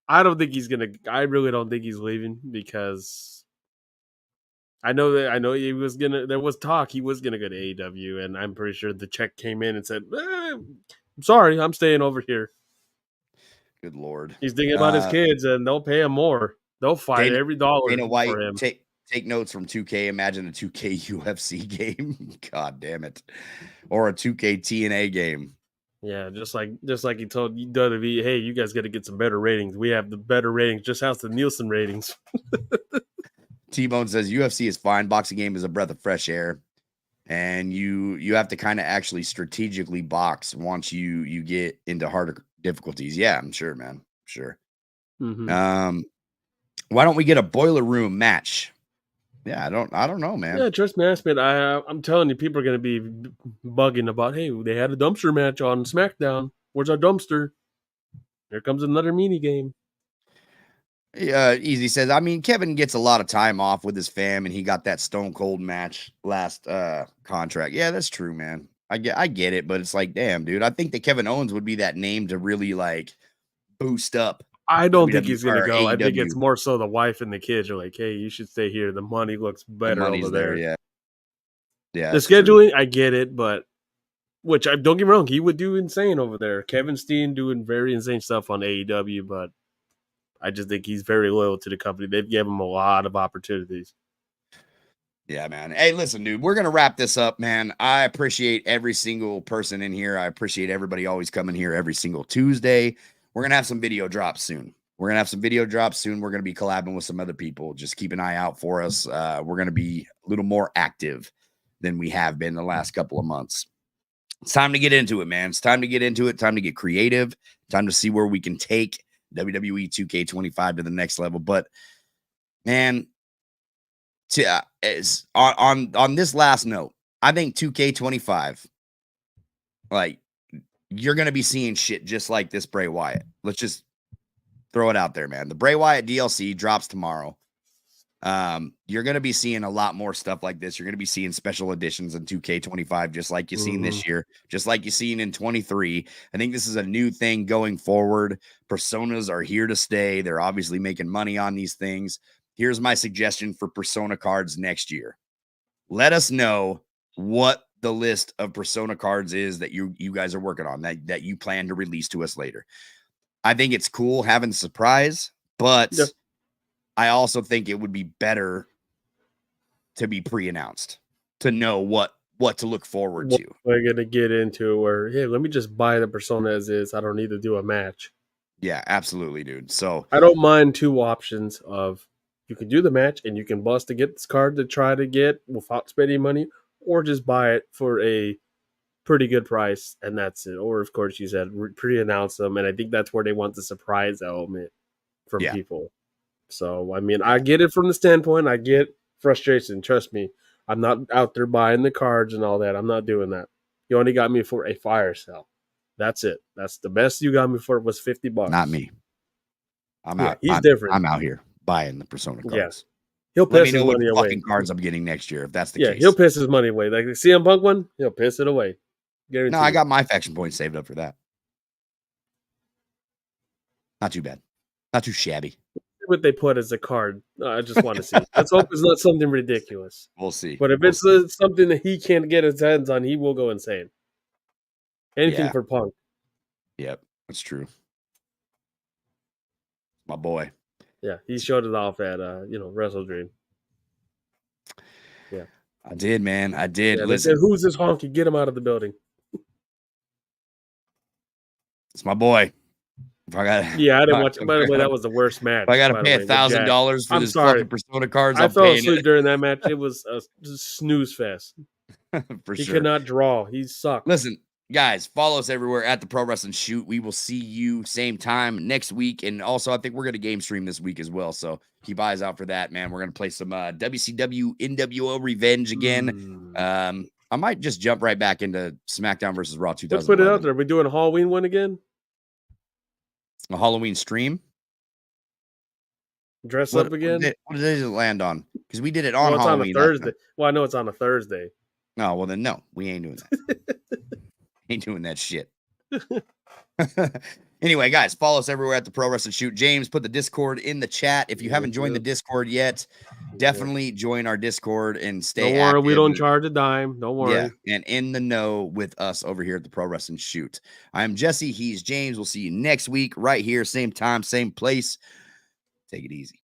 I don't think he's gonna. I really don't think he's leaving because I know he was gonna. There was talk he was gonna go to AEW, and I'm pretty sure the check came in and said, "I'm sorry, I'm staying over here." Good Lord. He's thinking about his kids, and they'll pay him more. They'll fight every dollar Dana White, for him. Take notes from 2K. Imagine a 2K UFC game. God damn it. Or a 2K TNA game. Yeah, just like he told WWE, hey, you guys got to get some better ratings. We have the better ratings. Just ask the Nielsen ratings. T-Bone says UFC is fine. Boxing game is a breath of fresh air. And you have to kind of actually strategically box once you get into harder difficulties. Yeah, I'm sure, man. Sure. Mm-hmm. Why don't we get a boiler room match? Yeah, I don't know, man. Yeah, trust me, I'm telling you, people are going to be bugging about, hey, they had a dumpster match on SmackDown. Where's our dumpster? Here comes another mini game. Easy says, I mean, Kevin gets a lot of time off with his fam, and he got that Stone Cold match last contract. Yeah, that's true, man. I get it, but it's like, damn, dude. I think that Kevin Owens would be that name to really like boost up I don't think he's or gonna go. I think it's AEW. more so the wife and the kids are like, "Hey, you should stay here. The money looks The better money's over there." yeah. Yeah, The that's true. scheduling, I get it, but which I don't get me wrong, he would do insane over there. Kevin Steen doing very insane stuff on AEW, but I just think he's very loyal to the company. They've given him a lot of opportunities. Yeah, man. Hey, listen, dude, we're going to wrap this up, man. I appreciate every single person in here. I appreciate everybody always coming here every single Tuesday. We're going to have some video drops soon. We're going to be collabing with some other people. Just keep an eye out for us. We're going to be a little more active than we have been the last couple of months. It's time to get into it, man. It's time to get into it. Time to get creative. Time to see where we can take WWE 2K25 to the next level. But, man, on this last note, I think 2K25, like, you're gonna be seeing shit just like this Bray Wyatt. Let's just throw it out there, man. The Bray Wyatt DLC drops tomorrow. You're gonna be seeing a lot more stuff like this. You're gonna be seeing special editions in 2K25, just like you've seen this year, just like you've seen in 23. I think this is a new thing going forward. Personas are here to stay. They're obviously making money on these things. Here's my suggestion for Persona cards next year. Let us know what the list of Persona cards is that you guys are working on, that you plan to release to us later. I think it's cool having surprise, but I also think it would be better to be pre-announced, to know what to look forward to. We're going to get into where, hey, let me just buy the Persona as is. I don't need to do a match. Yeah, absolutely, dude. So I don't mind two options of you can do the match and you can bust to get this card to try to get without spending money, or just buy it for a pretty good price and that's it. Or of course you said pre-announce them, and I think that's where they want the surprise element from people. So I mean, I get it from the standpoint. I get frustration. Trust me, I'm not out there buying the cards and all that. I'm not doing that. You only got me for a fire sale. That's it. That's the best you got me for. Was $50. Not me. I'm out. He's different. I'm out here buying the Persona cards. Yes. He'll piss his money away. Fucking cards I'm getting next year, if that's the case. He'll piss his money away. Like the CM Punk one, he'll piss it away. Guaranteed. No, I got my faction points saved up for that. Not too bad. Not too shabby. What they put as a card, I just want to see. Let's hope it's not something ridiculous. We'll see. But if it's something that he can't get his hands on, he will go insane. Anything for Punk. Yep, that's true. My boy. Yeah, he showed it off at Wrestle Dream. Yeah, I did, man. I did. Yeah, listen, said, who's this honky? Get him out of the building. It's my boy. If I got, I didn't watch it. By the way, that was the worst match. If I got to pay $1,000 for this fucking Persona cards, I fell asleep during that match. It was a snooze fest. For sure. He could not draw. He sucked. Listen, guys, follow us everywhere at the Pro Wrestling Shoot. We will see you same time next week. And also, I think we're going to game stream this week as well. So keep eyes out for that, man. We're going to play some WCW NWO Revenge again. I might just jump right back into SmackDown versus Raw 2000. Let's put it out there. Are we doing a Halloween one again? A Halloween stream? Dress up again? What did it land on? Because we did it on Halloween. On a Thursday. Well, I know it's on a Thursday. No, well then no, we ain't doing that. Ain't doing that shit. Anyway, guys, follow us everywhere at the Pro Wrestling Shoot. James, put the Discord in the chat. If you haven't joined the Discord yet, definitely join our Discord and stay Don't worry, we don't charge a dime. Don't worry. Yeah, and in the know with us over here at the Pro Wrestling Shoot. I'm Jesse. He's James. We'll see you next week right here, same time, same place. Take it easy.